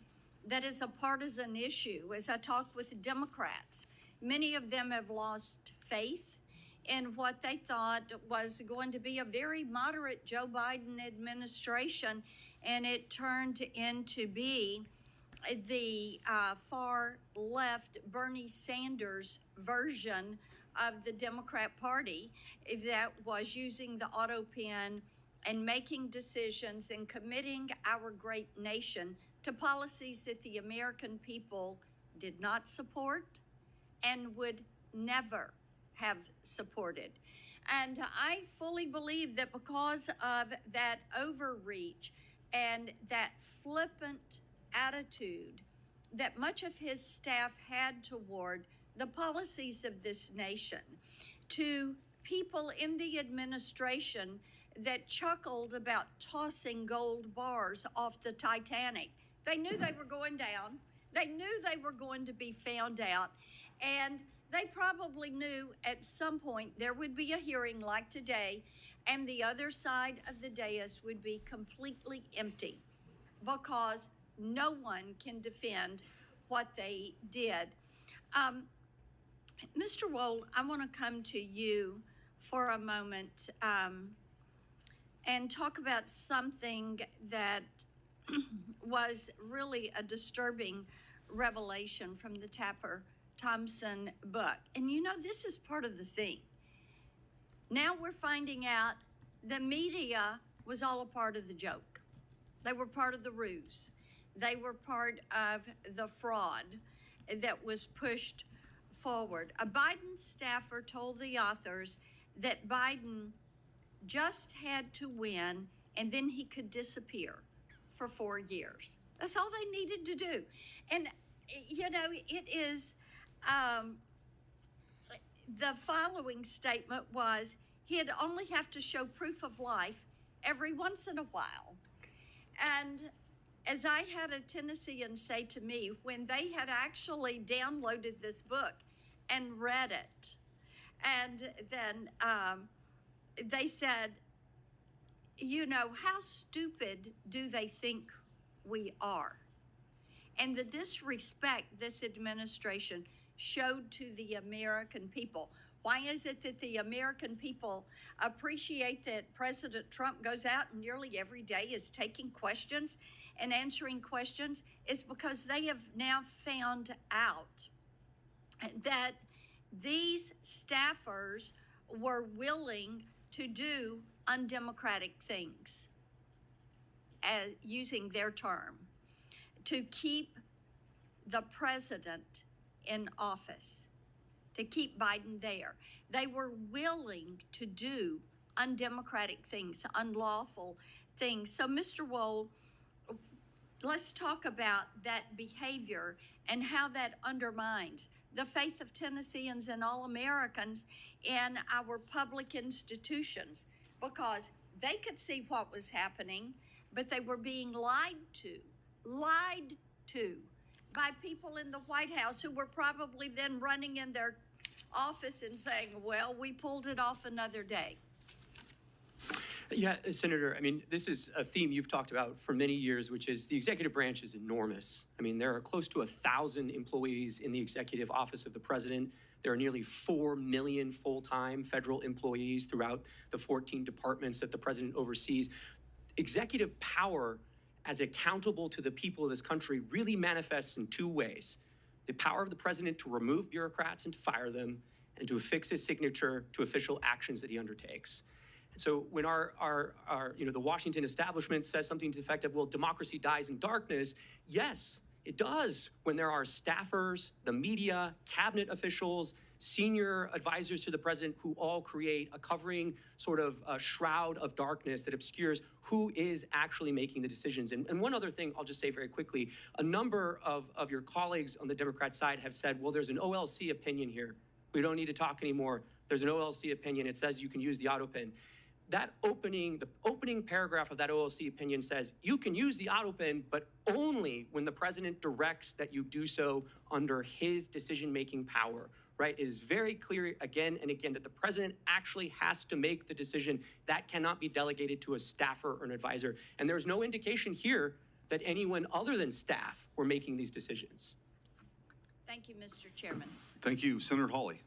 that is a partisan issue. As I talked with Democrats, many of them have lost faith in what they thought was going to be a very moderate Joe Biden administration, and it turned into be the far left Bernie Sanders version of the Democrat Party that was using the auto pen and making decisions and committing our great nation to policies that the American people did not support and would never have supported. And I fully believe that because of that overreach and that flippant attitude that much of his staff had toward the policies of this nation, to people in the administration that chuckled about tossing gold bars off the Titanic. They knew they were going down. They knew they were going to be found out. And they probably knew at some point there would be a hearing like today, and the other side of the dais would be completely empty because no one can defend what they did. Mr. Wold, I want to come to you for a moment and talk about something that was really a disturbing revelation from the Tapper Thompson book. And you know, this is part of the thing. Now we're finding out the media was all a part of the joke. They were part of the ruse. They were part of the fraud that was pushed forward. A Biden staffer told the authors that Biden just had to win and then he could disappear for 4 years. That's all they needed to do. And, you know, it is, the following statement was, he'd only have to show proof of life every once in a while. And as I had a Tennessean say to me, when they had actually downloaded this book and read it, and then they said, you know, how stupid do they think we are? And the disrespect this administration showed to the American people. Why is it that the American people appreciate that President Trump goes out and nearly every day is taking questions and answering questions? Is because they have now found out that these staffers were willing to do undemocratic things, as using their term, to keep the president in office, to keep Biden there. They were willing to do undemocratic things, unlawful things. So, Mr. Wohl, let's talk about that behavior and how that undermines the faith of Tennesseans and all Americans in our public institutions, because they could see what was happening, but they were being lied to by people in the White House who were probably then running in their office and saying, well, we pulled it off another day. Yeah, Senator, I mean, this is a theme you've talked about for many years, which is the executive branch is enormous. I mean, there are close to 1,000 employees in the executive office of the president. There are nearly 4 million full-time federal employees throughout the 14 departments that the president oversees. Executive power, as accountable to the people of this country, really manifests in two ways. The power of the president to remove bureaucrats and to fire them, and to affix his signature to official actions that he undertakes. So when the Washington establishment says something to the effect of, well, democracy dies in darkness, yes, it does when there are staffers, the media, cabinet officials, senior advisors to the president who all create a covering sort of shroud of darkness that obscures who is actually making the decisions. And one other thing I'll just say very quickly, a number of your colleagues on the Democrat side have said, well, there's an OLC opinion here. We don't need to talk anymore. There's an OLC opinion. It says you can use the auto pen. The opening paragraph of that OLC opinion says you can use the auto pen, but only when the president directs that you do so under his decision-making power, right? It is very clear again and again that the president actually has to make the decision. That cannot be delegated to a staffer or an advisor. And there's no indication here that anyone other than staff were making these decisions. Thank you, Mr. Chairman. Thank you, Senator Hawley.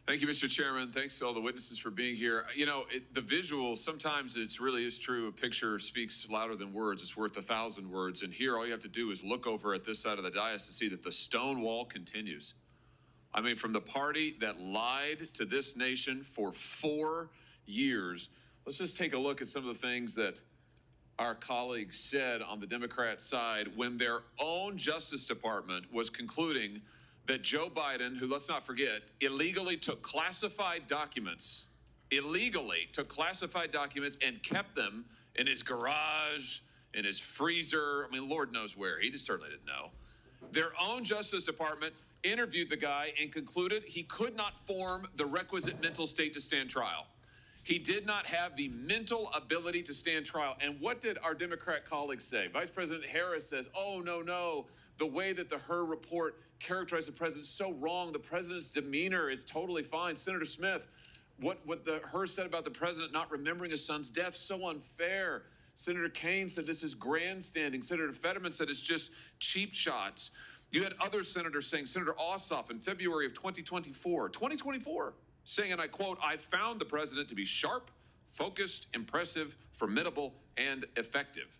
Thank you, Mr. Chairman. Thanks to all the witnesses for being here. You know, the visual, sometimes it really is true. A picture speaks louder than words. It's worth 1,000 words. And here, all you have to do is look over at this side of the dais to see that the stone wall continues. I mean, from the party that lied to this nation for 4 years, let's just take a look at some of the things that our colleagues said on the Democrat side when their own Justice Department was concluding that Joe Biden, who, let's not forget, illegally took classified documents and kept them in his garage, in his freezer. I mean, Lord knows where. He just certainly didn't know. Their own Justice Department interviewed the guy and concluded he could not form the requisite mental state to stand trial. He did not have the mental ability to stand trial. And what did our Democrat colleagues say? Vice President Harris says, oh, no, the way that the Hur report characterized the president is so wrong. The president's demeanor is totally fine. Senator Smith, what the Hur said about the president not remembering his son's death, so unfair. Senator Kaine said this is grandstanding. Senator Fetterman said it's just cheap shots. You had other senators saying, Senator Ossoff in February of 2024, saying, and I quote, I found the president to be sharp, focused, impressive, formidable, and effective.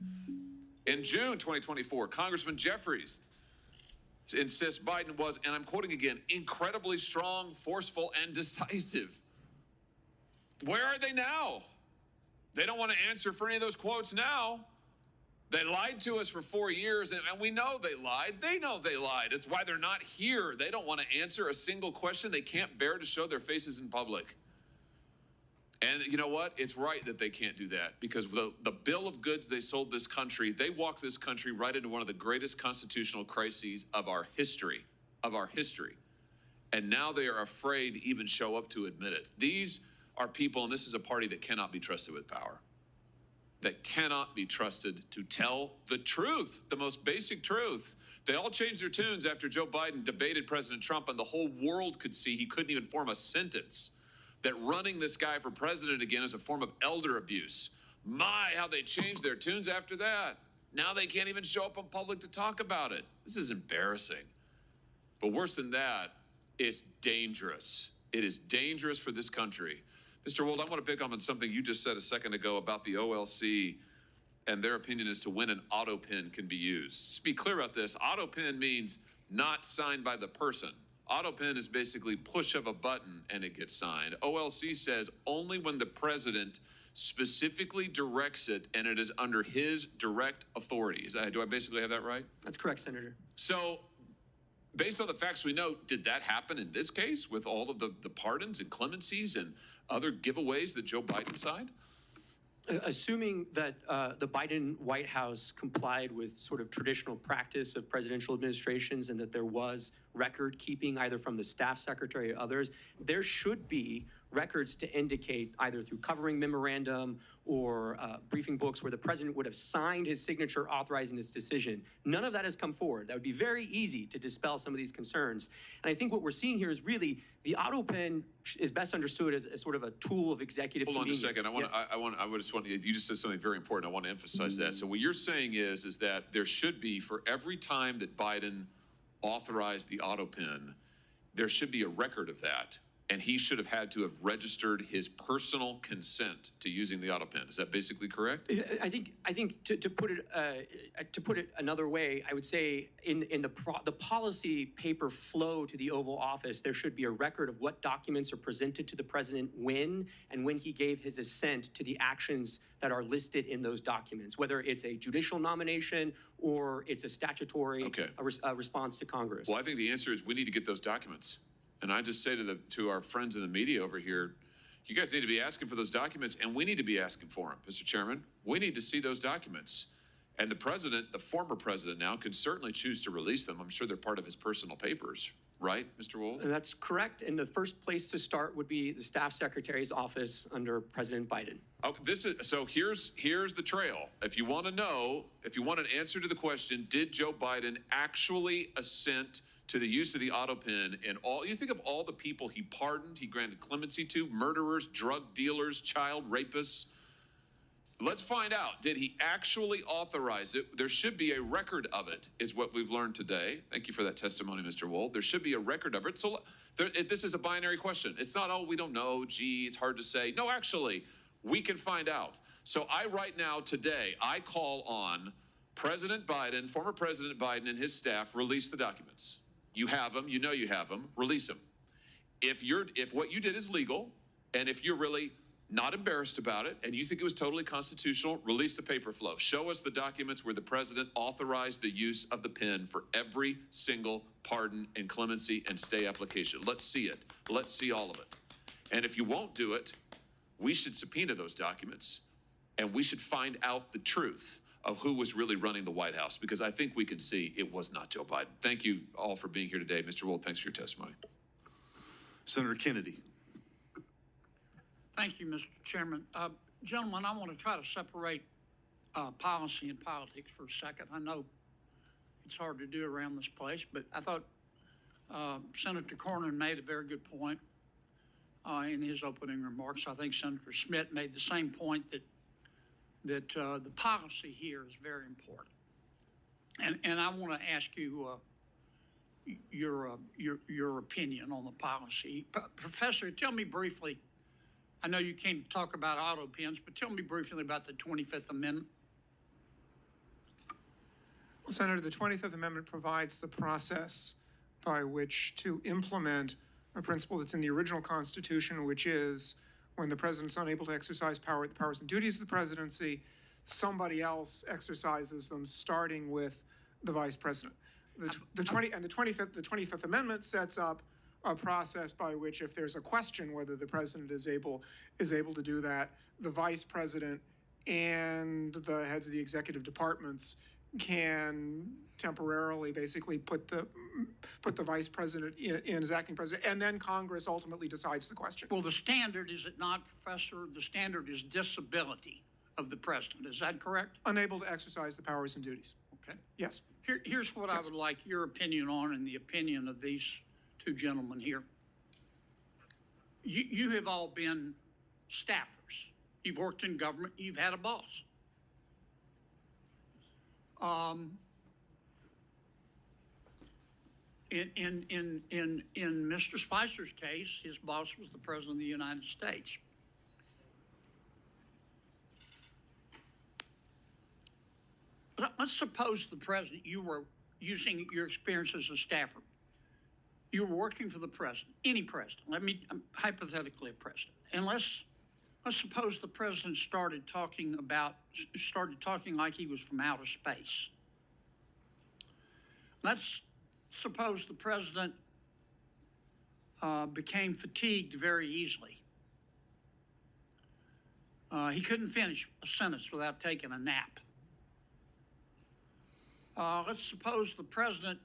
In June 2024, Congressman Jeffries insists Biden was, and I'm quoting again, incredibly strong, forceful, and decisive. Where are they now? They don't want to answer for any of those quotes now. They lied to us for 4 years, and we know they lied. They know they lied. It's why they're not here. They don't want to answer a single question. They can't bear to show their faces in public. And you know what? It's right that they can't do that, because the bill of goods they sold this country, they walked this country right into one of the greatest constitutional crises of our history, And now they are afraid to even show up to admit it. These are people, and this is a party that cannot be trusted with power, that cannot be trusted to tell the truth, the most basic truth. They all changed their tunes after Joe Biden debated President Trump, and the whole world could see he couldn't even form a sentence. That running this guy for president again is a form of elder abuse. My, how they changed their tunes after that. Now they can't even show up in public to talk about it. This is embarrassing. But worse than that, it's dangerous. It is dangerous for this country. Mr. Wold, I want to pick up on something you just said a second ago about the OLC and their opinion as to when an auto pen can be used. Just be clear about this. Auto pen means not signed by the person. Auto pen is basically push of a button and it gets signed. OLC says only when the president specifically directs it and it is under his direct authority. Do I basically have that right? That's correct, Senator. So based on the facts we know, did that happen in this case with all of the pardons and clemencies and other giveaways that Joe Biden signed? Assuming that the Biden White House complied with sort of traditional practice of presidential administrations and that there was record keeping either from the staff secretary or others, there should be records to indicate either through covering memorandum or briefing books where the president would have signed his signature authorizing this decision. None of that has come forward. That would be very easy to dispel some of these concerns. And I think what we're seeing here is really the auto pen is best understood as sort of a tool of executive convenience. Hold on a second. You just said something very important. I want to emphasize that. So what you're saying is that there should be, for every time that Biden authorized the auto pen, there should be a record of that. And he should have had to have registered his personal consent to using the auto pen. Is that basically correct? I think to put it another way, I would say in the policy paper flow to the Oval Office, there should be a record of what documents are presented to the president when he gave his assent to the actions that are listed in those documents, whether it's a judicial nomination or it's a statutory response to Congress. Well, I think the answer is we need to get those documents. And I just say to our friends in the media over here, you guys need to be asking for those documents, and we need to be asking for them, Mr. Chairman. We need to see those documents. And the president, the former president now, could certainly choose to release them. I'm sure they're part of his personal papers, right, Mr. Wold? That's correct. And the first place to start would be the staff secretary's office under President Biden. Oh, here's the trail. If you want to know, if you want an answer to the question, did Joe Biden actually assent to the use of the auto pen and you think of all the people he pardoned, he granted clemency to, murderers, drug dealers, child rapists. Let's find out, did he actually authorize it? There should be a record of it, is what we've learned today. Thank you for that testimony, Mr. Wold. There should be a record of it. So this is a binary question. It's not, we don't know, it's hard to say. No, actually, we can find out. So right now, today, I call on President Biden, former President Biden and his staff, release the documents. You have them, you know you have them, release them. If what you did is legal, and if you're really not embarrassed about it, and you think it was totally constitutional, release the paper flow. Show us the documents where the president authorized the use of the pen for every single pardon and clemency and stay application. Let's see it. Let's see all of it. And if you won't do it, we should subpoena those documents, and we should find out the truth of who was really running the White House, because I think we can see it was not Joe Biden. Thank you all for being here today. Mr. Wold, thanks for your testimony. Senator Kennedy. Thank you, Mr. Chairman. Gentlemen, I want to try to separate policy and politics for a second. I know it's hard to do around this place, but I thought Senator Cornyn made a very good point in his opening remarks. I think Senator Schmidt made the same point that the policy here is very important. And I want to ask you your opinion on the policy. Professor, tell me briefly, I know you can't talk about auto pens, but tell me briefly about the 25th Amendment. Well, Senator, the 25th Amendment provides the process by which to implement a principle that's in the original Constitution, which is when the president's unable to exercise the powers and duties of the presidency, somebody else exercises them, starting with the vice president. The 25th Amendment sets up a process by which, if there's a question whether the president is able to do that, the vice president and the heads of the executive departments can temporarily basically put the vice president in as acting president, and then Congress ultimately decides the question. Well, the standard, is it not, Professor? The standard is disability of the president. Is that correct? Unable to exercise the powers and duties. Okay. Yes. Here's what I would like your opinion on, and the opinion of these two gentlemen here. You have all been staffers. You've worked in government. You've had a boss. In Mr. Spicer's case, his boss was the President of the United States. Let's suppose the president, you were using your experience as a staffer. You were working for the president, any president. Hypothetically a president. And let's suppose the president started talking like he was from outer space. Let's suppose the president became fatigued very easily. He couldn't finish a sentence without taking a nap. Let's suppose the president,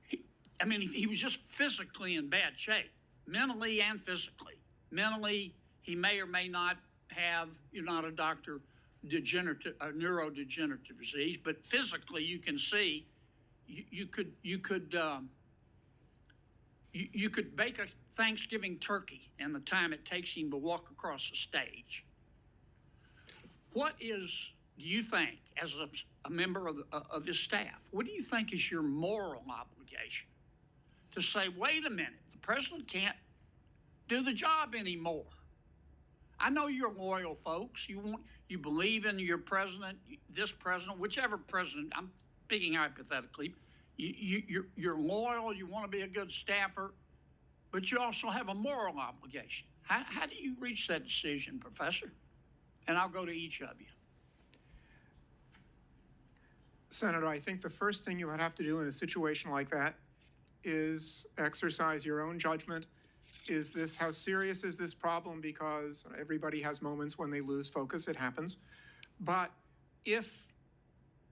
he was just physically in bad shape, mentally and physically. Mentally, he may or may not have, you're not a doctor, neurodegenerative disease, but physically you can see you could bake a Thanksgiving turkey in the time it takes him to walk across the stage. Do you think, as a member of his staff, what do you think is your moral obligation to say, wait a minute, the president can't do the job anymore? I know you're loyal folks. You believe in your president, this president, whichever president. I'm speaking hypothetically. You're loyal. You want to be a good staffer, but you also have a moral obligation. How do you reach that decision, Professor? And I'll go to each of you. Senator, I think the first thing you would have to do in a situation like that is exercise your own judgment. How serious is this problem? Because everybody has moments when they lose focus, it happens. But if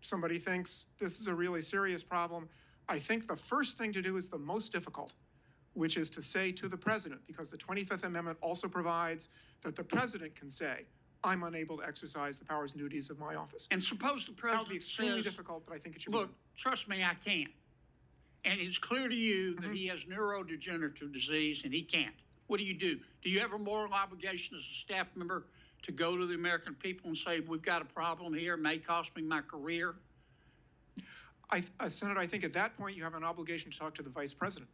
somebody thinks this is a really serious problem, I think the first thing to do is the most difficult, which is to say to the president, because the 25th Amendment also provides that the president can say, I'm unable to exercise the powers and duties of my office. And suppose the president That would be extremely says, difficult, but I think it should be. Look, trust me, I can. And it's clear to you that he has neurodegenerative disease and he can't. What do? Do you have a moral obligation as a staff member to go to the American people and say, we've got a problem here, it may cost me my career? Senator, I think at that point you have an obligation to talk to the vice president.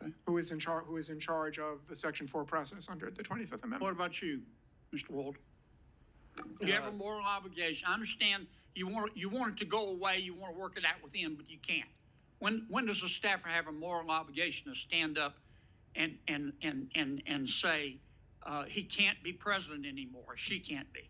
Okay. Who is in charge of the Section 4 process under the 25th Amendment. What about you, Mr. Wald? You have a moral obligation. I understand you want it to go away, you want to work it out with him, but you can't. When does a staffer have a moral obligation to stand up and say he can't be president anymore, she can't be?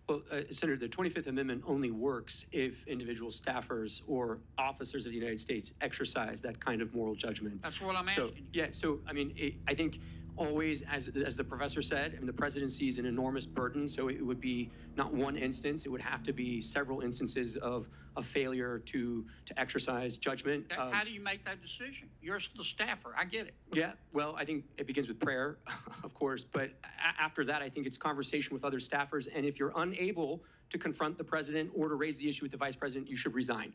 Well, Senator, the 25th Amendment only works if individual staffers or officers of the United States exercise that kind of moral judgment. That's what I'm asking you. Yeah, so, I think always, as the professor said, the presidency is an enormous burden, so it would be not one instance, it would have to be several instances of a failure to exercise judgment. How do you make that decision? You're the staffer, I get it. Yeah, well, I think it begins with prayer, of course, but after that, I think it's conversation with other staffers, and if you're unable to confront the president or to raise the issue with the vice president, you should resign.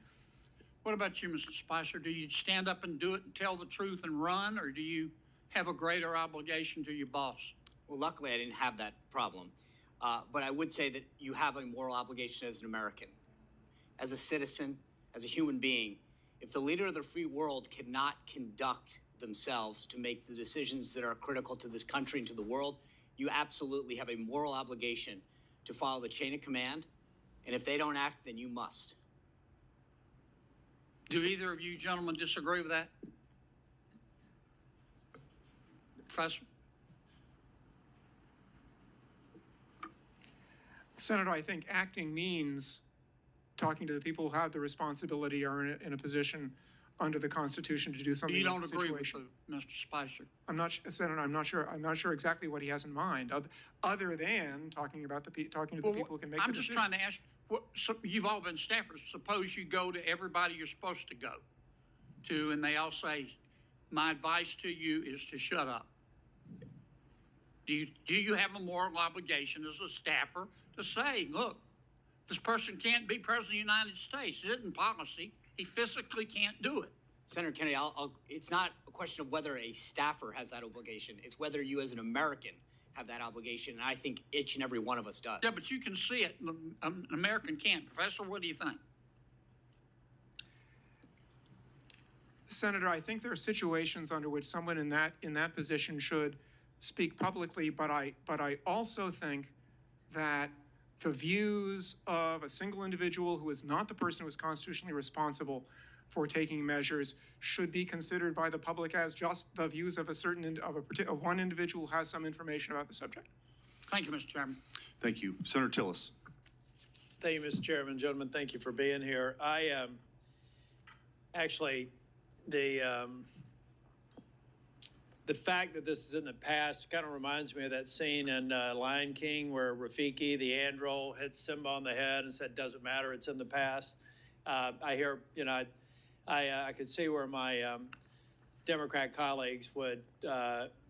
What about you, Mr. Spicer? Do you stand up and do it and tell the truth and run, or do you have a greater obligation to your boss? Well, luckily I didn't have that problem. But I would say that you have a moral obligation as an American, as a citizen, as a human being. If the leader of the free world cannot conduct themselves to make the decisions that are critical to this country and to the world, you absolutely have a moral obligation to follow the chain of command And if they don't act, then you must. Do either of you gentlemen disagree with that? Professor? Senator, I think acting means talking to the people who have the responsibility or in a position under the Constitution to do something. You about don't the agree with situation. Mr. Spicer? Senator, I'm not sure exactly what he has in mind, other than talking about talking to the people who can make the decision. I'm just trying to ask. So you've all been staffers. Suppose you go to everybody you're supposed to go to, and they all say, "My advice to you is to shut up." Do you have a moral obligation as a staffer to say, "Look, this person can't be president of the United States. It isn't policy. He physically can't do it." Senator Kennedy, it's not a question of whether a staffer has that obligation. It's whether you as an American have that obligation, and I think each and every one of us does. Yeah, but you can see it. An American can't. Professor, what do you think? Senator, I think there are situations under which someone in that position should speak publicly, but I also think that the views of a single individual who is not the person who is constitutionally responsible for taking measures should be considered by the public as just the views of of one individual who has some information about the subject. Thank you, Mr. Chairman. Thank you. Senator Tillis. Thank you, Mr. Chairman. Gentlemen, thank you for being here. Actually, the fact that this is in the past kind of reminds me of that scene in Lion King where Rafiki, the andro, hits Simba on the head and said, "Doesn't matter, it's in the past." I hear, I could see where my Democrat colleagues would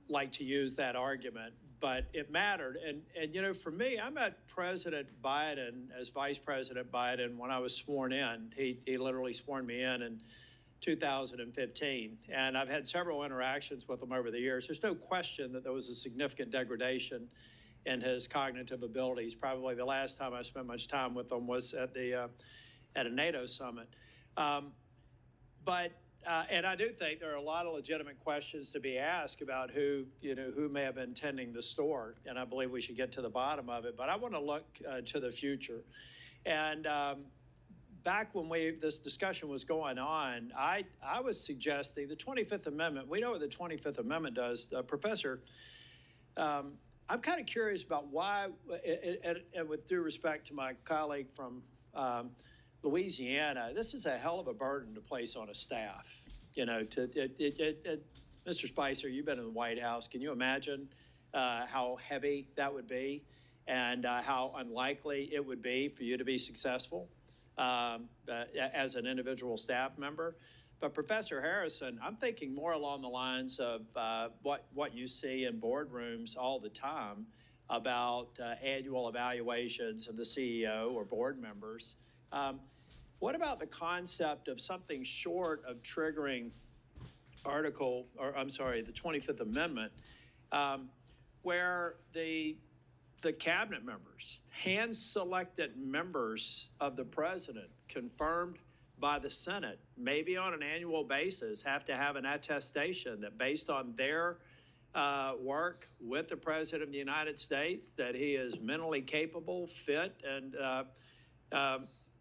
like to use that argument, but it mattered. And for me, I met President Biden as Vice President Biden when I was sworn in. He literally sworn me in 2015, and I've had several interactions with him over the years. There's no question that there was a significant degradation in his cognitive abilities. Probably the last time I spent much time with him was at a NATO summit. And I do think there are a lot of legitimate questions to be asked about who may have been tending the store, and I believe we should get to the bottom of it. But I want to look to the future. And back when this discussion was going on, I was suggesting the 25th Amendment. We know what the 25th Amendment does. Professor, I'm kind of curious about why, and with due respect to my colleague from Louisiana, this is a hell of a burden to place on a staff. Mr. Spicer, you've been in the White House. Can you imagine how heavy that would be and how unlikely it would be for you to be successful as an individual staff member? But Professor Harrison, I'm thinking more along the lines of what you see in boardrooms all the time about annual evaluations of the CEO or board members. What about the concept of something short of triggering the 25th Amendment, where the cabinet members, hand-selected members of the president, confirmed by the Senate, maybe on an annual basis, have to have an attestation that based on their work with the President of the United States, that he is mentally capable, fit, and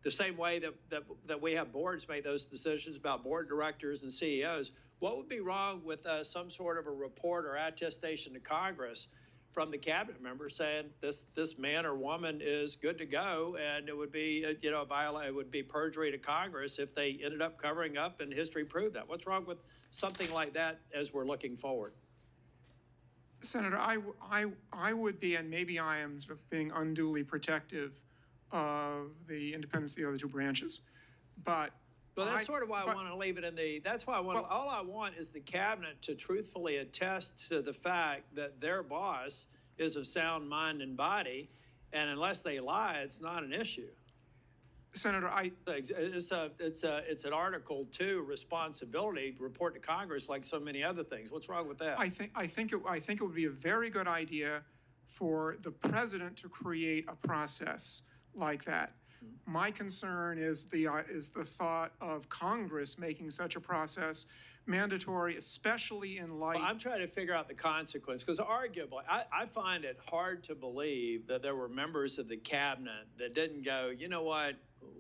the same way that we have boards make those decisions about board directors and CEOs. What would be wrong with some sort of a report or attestation to Congress from the cabinet member saying this man or woman is good to go, and it would be it would be perjury to Congress if they ended up covering up and history proved that. What's wrong with something like that as we're looking forward? Senator, I would be, and maybe I am sort of being unduly protective of the independence of the other two branches, but that's sort of why I want to leave it in that's why all I want is the cabinet to truthfully attest to the fact that their boss is of sound mind and body, and unless they lie, it's not an issue. Senator, it's an Article 2 responsibility to report to Congress like so many other things. What's wrong with that? I think it would be a very good idea for the president to create a process like that. My concern is the thought of Congress making such a process mandatory, especially in light. Well, I'm trying to figure out the consequence because arguably, I find it hard to believe that there were members of the cabinet that didn't go, you know what,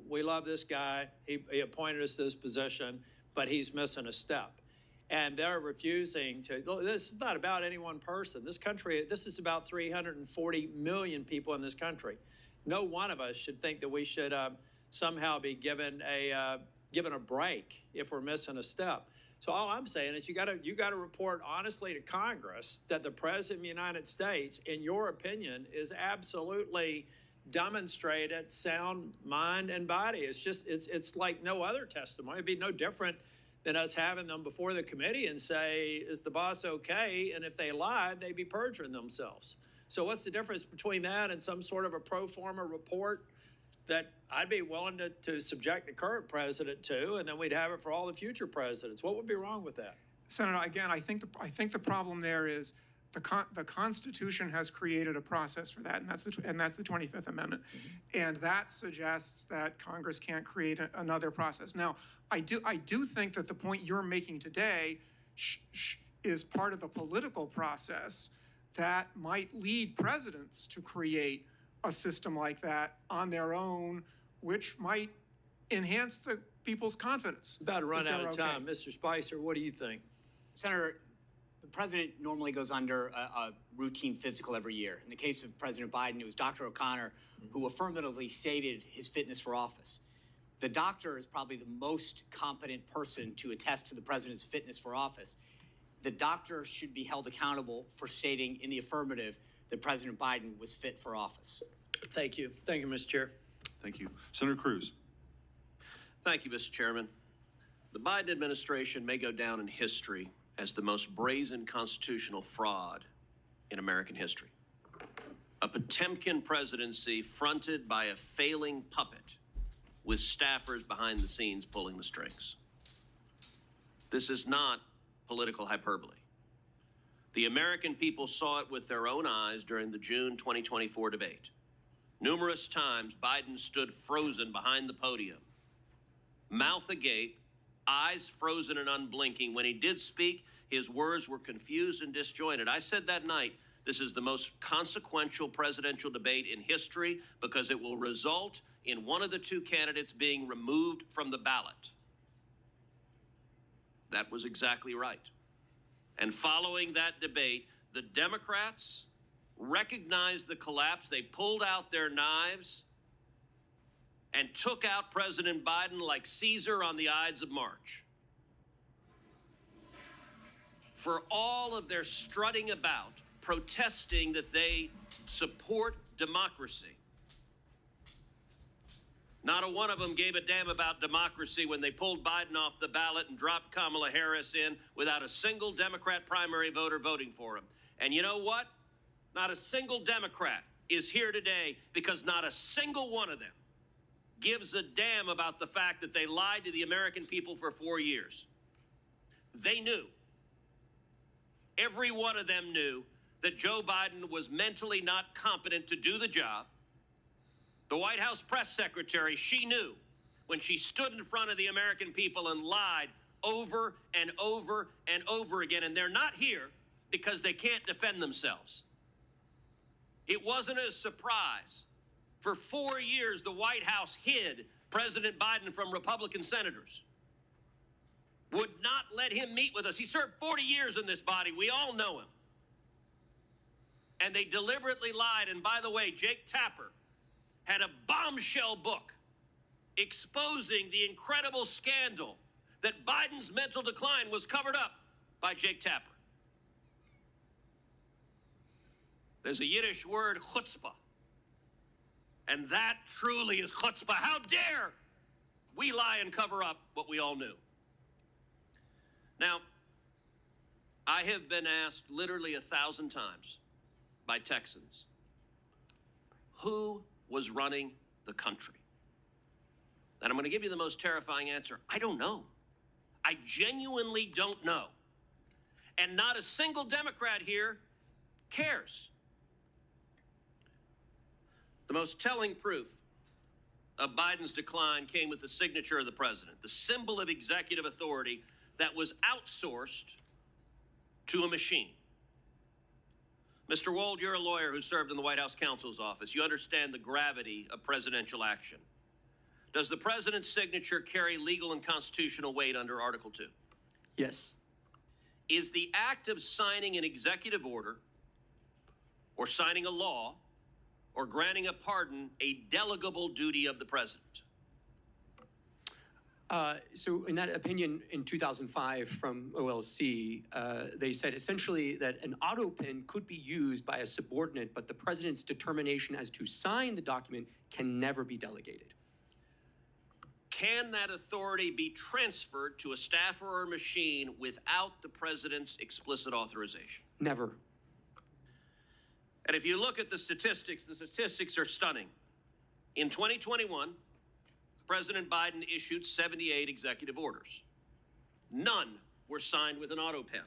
we love this guy. He appointed us to this position, but he's missing a step. And they're refusing to. This is not about any one person. This country, this is about 340 million people in this country. No one of us should think that we should somehow be given a break if we're missing a step. So all I'm saying is you got to report honestly to Congress that the President of the United States, in your opinion, is absolutely demonstrated sound mind and body. It's like no other testimony. It'd be no different than us having them before the committee and say, is the boss okay? And if they lied, they'd be perjuring themselves. So what's the difference between that and some sort of a pro forma report that I'd be willing to subject the current president to, and then we'd have it for all the future presidents? What would be wrong with that? Senator, again, I think the problem there is the Constitution has created a process for that, and that's the 25th Amendment, and that suggests that Congress can't create another process. Now, I do think that the point you're making today is part of the political process that might lead presidents to create a system like that on their own, which might enhance the people's confidence. About to run out of okay. time. Mr. Spicer, what do you think? Senator, the president normally goes under a routine physical every year. In the case of President Biden, it was Dr. O'Connor who affirmatively stated his fitness for office. The doctor is probably the most competent person to attest to the president's fitness for office. The doctor should be held accountable for stating in the affirmative that President Biden was fit for office. Thank you. Thank you, Mr. Chair. Thank you. Senator Cruz. Thank you, Mr. Chairman. The Biden administration may go down in history as the most brazen constitutional fraud in American history. A Potemkin presidency fronted by a failing puppet with staffers behind the scenes pulling the strings. This is not political hyperbole. The American people saw it with their own eyes during the June 2024 debate. Numerous times, Biden stood frozen behind the podium, mouth agape, eyes frozen and unblinking. When he did speak, his words were confused and disjointed. I said that night, this is the most consequential presidential debate in history because it will result in one of the two candidates being removed from the ballot. That was exactly right. And following that debate, the Democrats recognized the collapse. They pulled out their knives and took out President Biden like Caesar on the Ides of March. For all of their strutting about, protesting that they support democracy, not a one of them gave a damn about democracy when they pulled Biden off the ballot and dropped Kamala Harris in without a single Democrat primary voter voting for him. And you know what? Not a single Democrat is here today because not a single one of them gives a damn about the fact that they lied to the American people for 4 years. They knew. Every one of them knew that Joe Biden was mentally not competent to do the job. The White House press secretary, she knew when she stood in front of the American people and lied over and over and over again. And they're not here because they can't defend themselves. It wasn't a surprise. For 4 years, the White House hid President Biden from Republican senators, would not let him meet with us. He served 40 years in this body. We all know him. And they deliberately lied. And by the way, Jake Tapper had a bombshell book exposing the incredible scandal that Biden's mental decline was covered up by Jake Tapper. There's a Yiddish word, chutzpah. And that truly is chutzpah. How dare we lie and cover up what we all knew? Now, I have been asked literally 1,000 times by Texans, who was running the country? And I'm going to give you the most terrifying answer. I don't know. I genuinely don't know. And not a single Democrat here cares. The most telling proof of Biden's decline came with the signature of the president, the symbol of executive authority that was outsourced to a machine. Mr. Wold, you're a lawyer who served in the White House counsel's office. You understand the gravity of presidential action. Does the president's signature carry legal and constitutional weight under Article 2? Yes. Is the act of signing an executive order or signing a law or granting a pardon a delegable duty of the president? So in that opinion in 2005 from OLC, they said essentially that an auto pen could be used by a subordinate, but the president's determination as to sign the document can never be delegated. Can that authority be transferred to a staffer or machine without the president's explicit authorization? Never. And if you look at the statistics are stunning. In 2021, President Biden issued 78 executive orders. None were signed with an auto pen.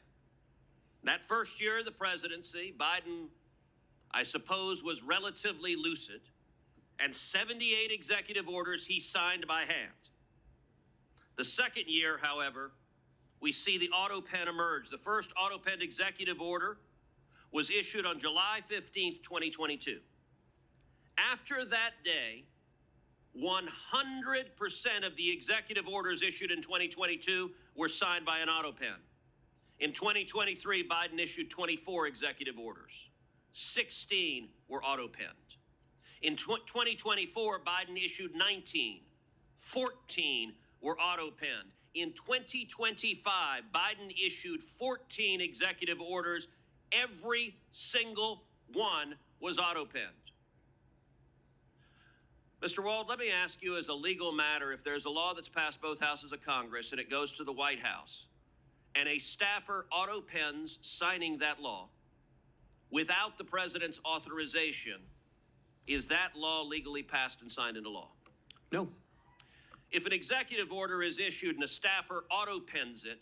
That first year of the presidency, Biden, I suppose, was relatively lucid, and 78 executive orders he signed by hand. The second year, however, we see the auto pen emerge. The first auto pen executive order was issued on July 15th, 2022. After that day, 100% of the executive orders issued in 2022 were signed by an auto pen. In 2023, Biden issued 24 executive orders. 16 were auto penned. In 2024, Biden issued 19. 14 were auto penned. In 2025, Biden issued 14 executive orders. Every single one was auto penned. Mr. Wald, let me ask you as a legal matter, if there's a law that's passed both houses of Congress and it goes to the White House, and a staffer auto pens signing that law without the president's authorization, is that law legally passed and signed into law? No. If an executive order is issued and a staffer auto pens it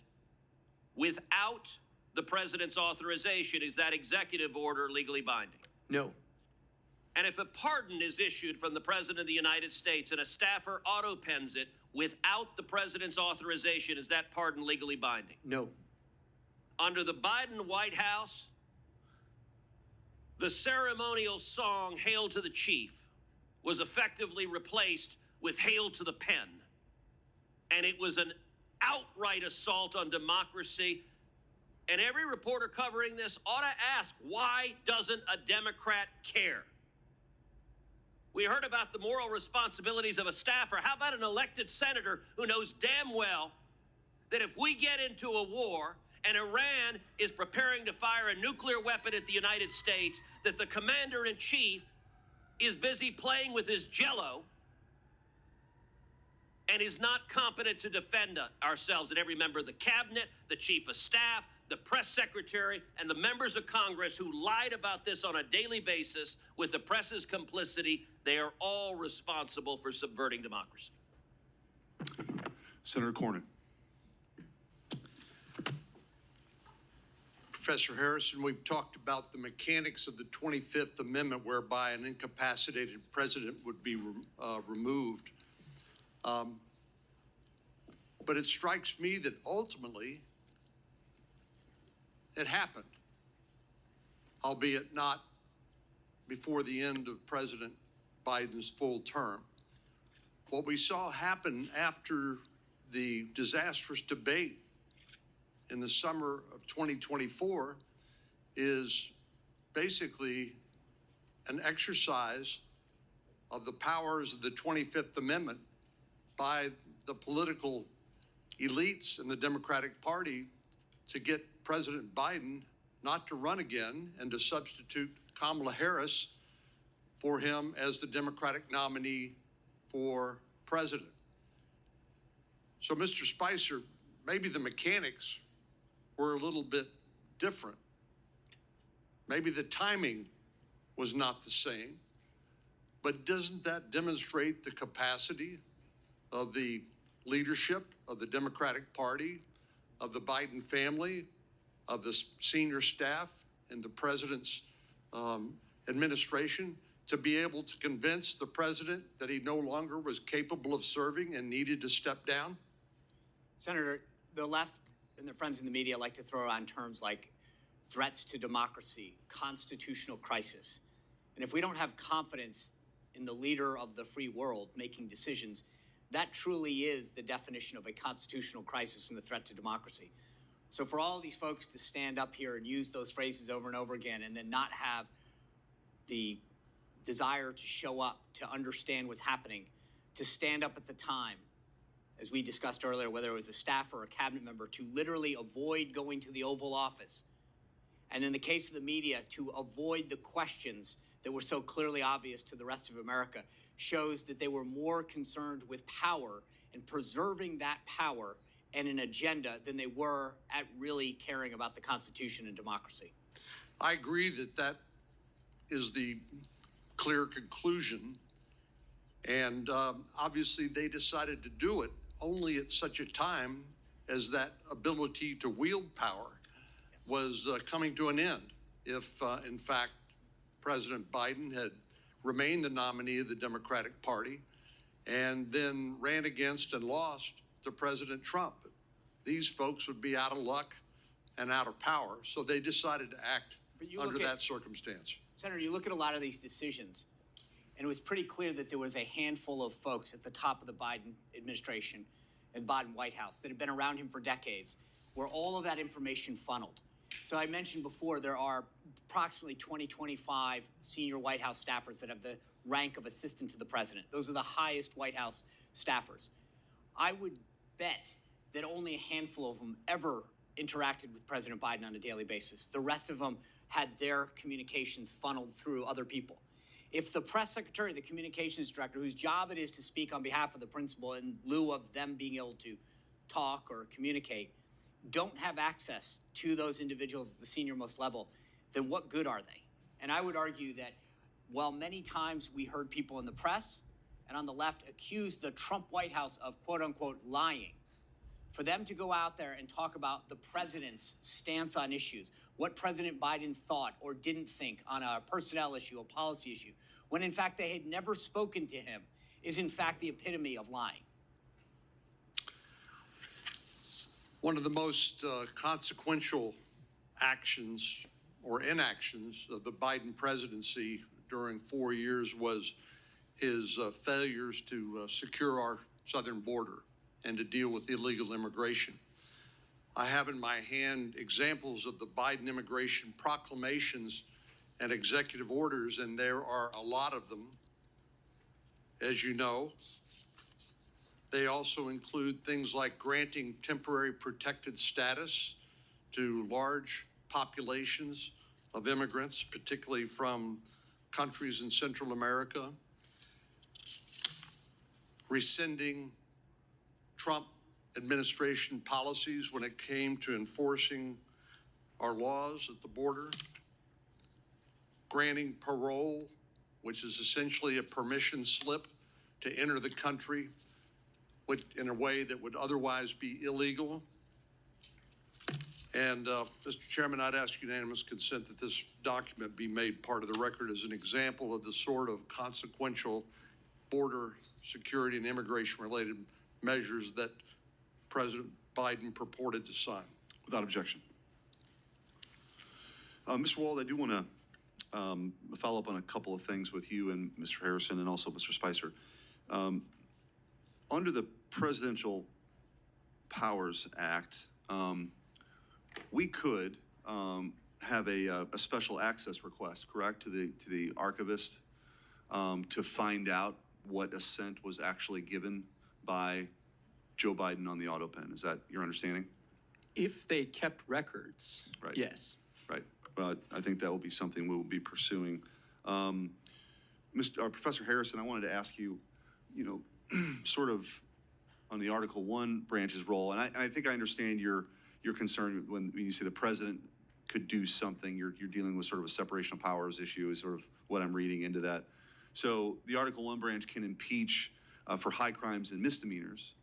without the president's authorization, is that executive order legally binding? No. And if a pardon is issued from the President of the United States and a staffer auto pens it without the President's authorization, is that pardon legally binding? No. Under the Biden White House, the ceremonial song, Hail to the Chief, was effectively replaced with Hail to the Pen. And it was an outright assault on democracy. And every reporter covering this ought to ask, why doesn't a Democrat care? We heard about the moral responsibilities of a staffer. How about an elected senator who knows damn well that if we get into a war and Iran is preparing to fire a nuclear weapon at the United States, that the commander-in-chief is busy playing with his Jell-O and is not competent to defend ourselves? And every member of the cabinet, the chief of staff, the press secretary, and the members of Congress who lied about this on a daily basis with the press's complicity, they are all responsible for subverting democracy. Senator Cornyn. Professor Harrison, we've talked about the mechanics of the 25th Amendment, whereby an incapacitated president would be removed. But it strikes me that ultimately it happened, albeit not before the end of President Biden's full term. What we saw happen after the disastrous debate in the summer of 2024 is basically an exercise of the powers of the 25th Amendment by the political elites in the Democratic Party to get President Biden not to run again and to substitute Kamala Harris for him as the Democratic nominee for president. So, Mr. Spicer, maybe the mechanics were a little bit different. Maybe the timing was not the same, but doesn't that demonstrate the capacity of the leadership of the Democratic Party, of the Biden family, of the senior staff and the president's administration to be able to convince the president that he no longer was capable of serving and needed to step down? Senator, the left and their friends in the media like to throw around terms like threats to democracy, constitutional crisis. And if we don't have confidence in the leader of the free world making decisions, that truly is the definition of a constitutional crisis and the threat to democracy. So for all of these folks to stand up here and use those phrases over and over again and then not have the desire to show up, to understand what's happening, to stand up at the time, as we discussed earlier, whether it was a staffer or a cabinet member, to literally avoid going to the Oval Office. And in the case of the media, to avoid the questions that were so clearly obvious to the rest of America, shows that they were more concerned with power and preserving that power and an agenda than they were at really caring about the Constitution and democracy. I agree that that is the clear conclusion. And obviously they decided to do it only at such a time as that ability to wield power was coming to an end. If, in fact, President Biden had remained the nominee of the Democratic Party and then ran against and lost to President Trump, these folks would be out of luck and out of power. So they decided to act under that circumstance. Senator, you look at a lot of these decisions, and it was pretty clear that there was a handful of folks at the top of the Biden administration and Biden White House that had been around him for decades, where all of that information funneled. So I mentioned before, there are approximately 25 senior White House staffers that have the rank of assistant to the president. Those are the highest White House staffers. I would bet that only a handful of them ever interacted with President Biden on a daily basis. The rest of them had their communications funneled through other people. If the press secretary, the communications director, whose job it is to speak on behalf of the principal in lieu of them being able to talk or communicate, don't have access to those individuals at the senior-most level, then what good are they? And I would argue that while many times we heard people in the press and on the left accuse the Trump White House of quote-unquote lying, for them to go out there and talk about the president's stance on issues, what President Biden thought or didn't think on a personnel issue, a policy issue, when in fact they had never spoken to him, is in fact the epitome of lying. One of the most consequential actions or inactions of the Biden presidency during 4 years was his failures to secure our southern border and to deal with illegal immigration. I have in my hand examples of the Biden immigration proclamations and executive orders, and there are a lot of them, as you know. They also include things like granting temporary protected status to large populations of immigrants, particularly from countries in Central America, rescinding Trump administration policies when it came to enforcing our laws at the border, granting parole, which is essentially a permission slip to enter the country in a way that would otherwise be illegal. And Mr. Chairman, I'd ask unanimous consent that this document be made part of the record as an example of the sort of consequential border security and immigration-related measures that President Biden purported to sign. Without objection. Mr. Wald, I do want to follow up on a couple of things with you and Mr. Harrison and also Mr. Spicer. Under the Presidential Powers Act, we could have a special access request, correct, to the archivist to find out what assent was actually given by Joe Biden on the auto pen. Is that your understanding? If they kept records, right. Yes. Right. But I think that will be something we'll be pursuing. Professor Harrison, I wanted to ask you, sort of on the Article 1 branch's role, and I think I understand your concern when you say the president could do something. You're dealing with sort of a separation of powers issue is sort of what I'm reading into that. So the Article 1 branch can impeach for high crimes and misdemeanors.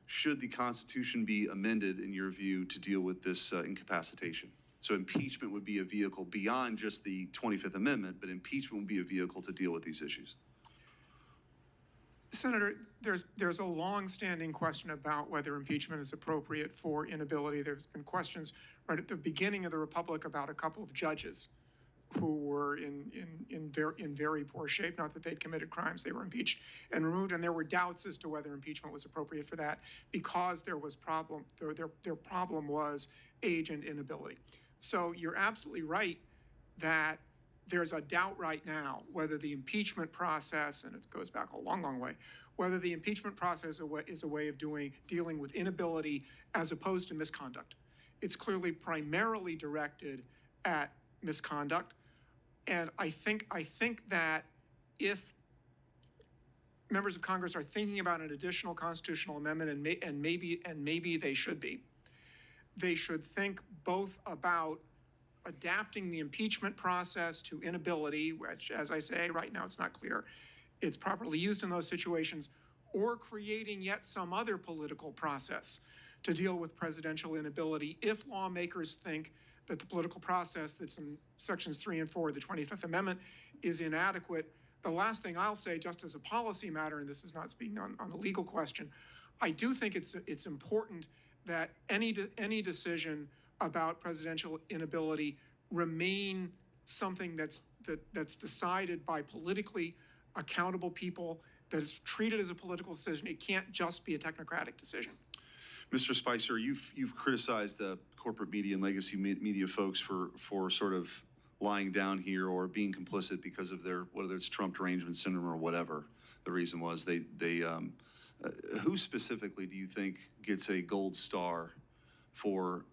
Should the Constitution be amended, in your view, to deal with this incapacitation? So impeachment would be a vehicle beyond just the 25th Amendment, but impeachment would be a vehicle to deal with these issues. Senator, there's a long-standing question about whether impeachment is appropriate for inability. There's been questions right at the beginning of the Republic about a couple of judges who were in very poor shape. Not that they'd committed crimes, they were impeached and removed, and there were doubts as to whether impeachment was appropriate for that because there was their problem was age and inability. So you're absolutely right that there's a doubt right now whether the impeachment process, and it goes back a long, long way, whether the impeachment process is a way of dealing with inability as opposed to misconduct. It's clearly primarily directed at misconduct, and I think that if members of Congress are thinking about an additional constitutional amendment, and maybe they should be, they should think both about adapting the impeachment process to inability, which, as I say, right now it's not clear it's properly used in those situations, or creating yet some other political process to deal with presidential inability if lawmakers think that the political process that's in sections 3 and 4 of the 25th Amendment is inadequate. The last thing I'll say, just as a policy matter, and this is not speaking on the legal question, I do think it's important that any decision about presidential inability remain something that's decided by politically accountable people, that is treated as a political decision. It can't just be a technocratic decision. Mr. Spicer, you've criticized the corporate media and legacy media folks for sort of lying down here or being complicit because of their, whether it's Trump derangement syndrome or whatever the reason was. Who specifically do you think gets a gold star for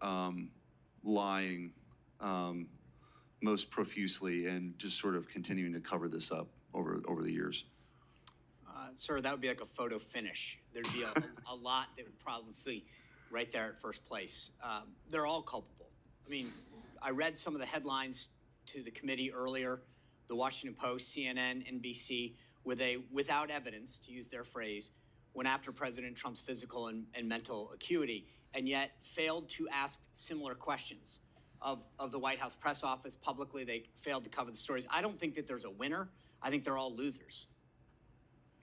lying most profusely and just sort of continuing to cover this up over the years? Sir, that would be like a photo finish. There'd be a lot that would probably right there at first place. They're all culpable. I mean, I read some of the headlines to the committee earlier, the Washington Post, CNN, NBC, where they, without evidence, to use their phrase, went after President Trump's physical and mental acuity, and yet failed to ask similar questions of the White House press office publicly. They failed to cover the stories. I don't think that there's a winner. I think they're all losers.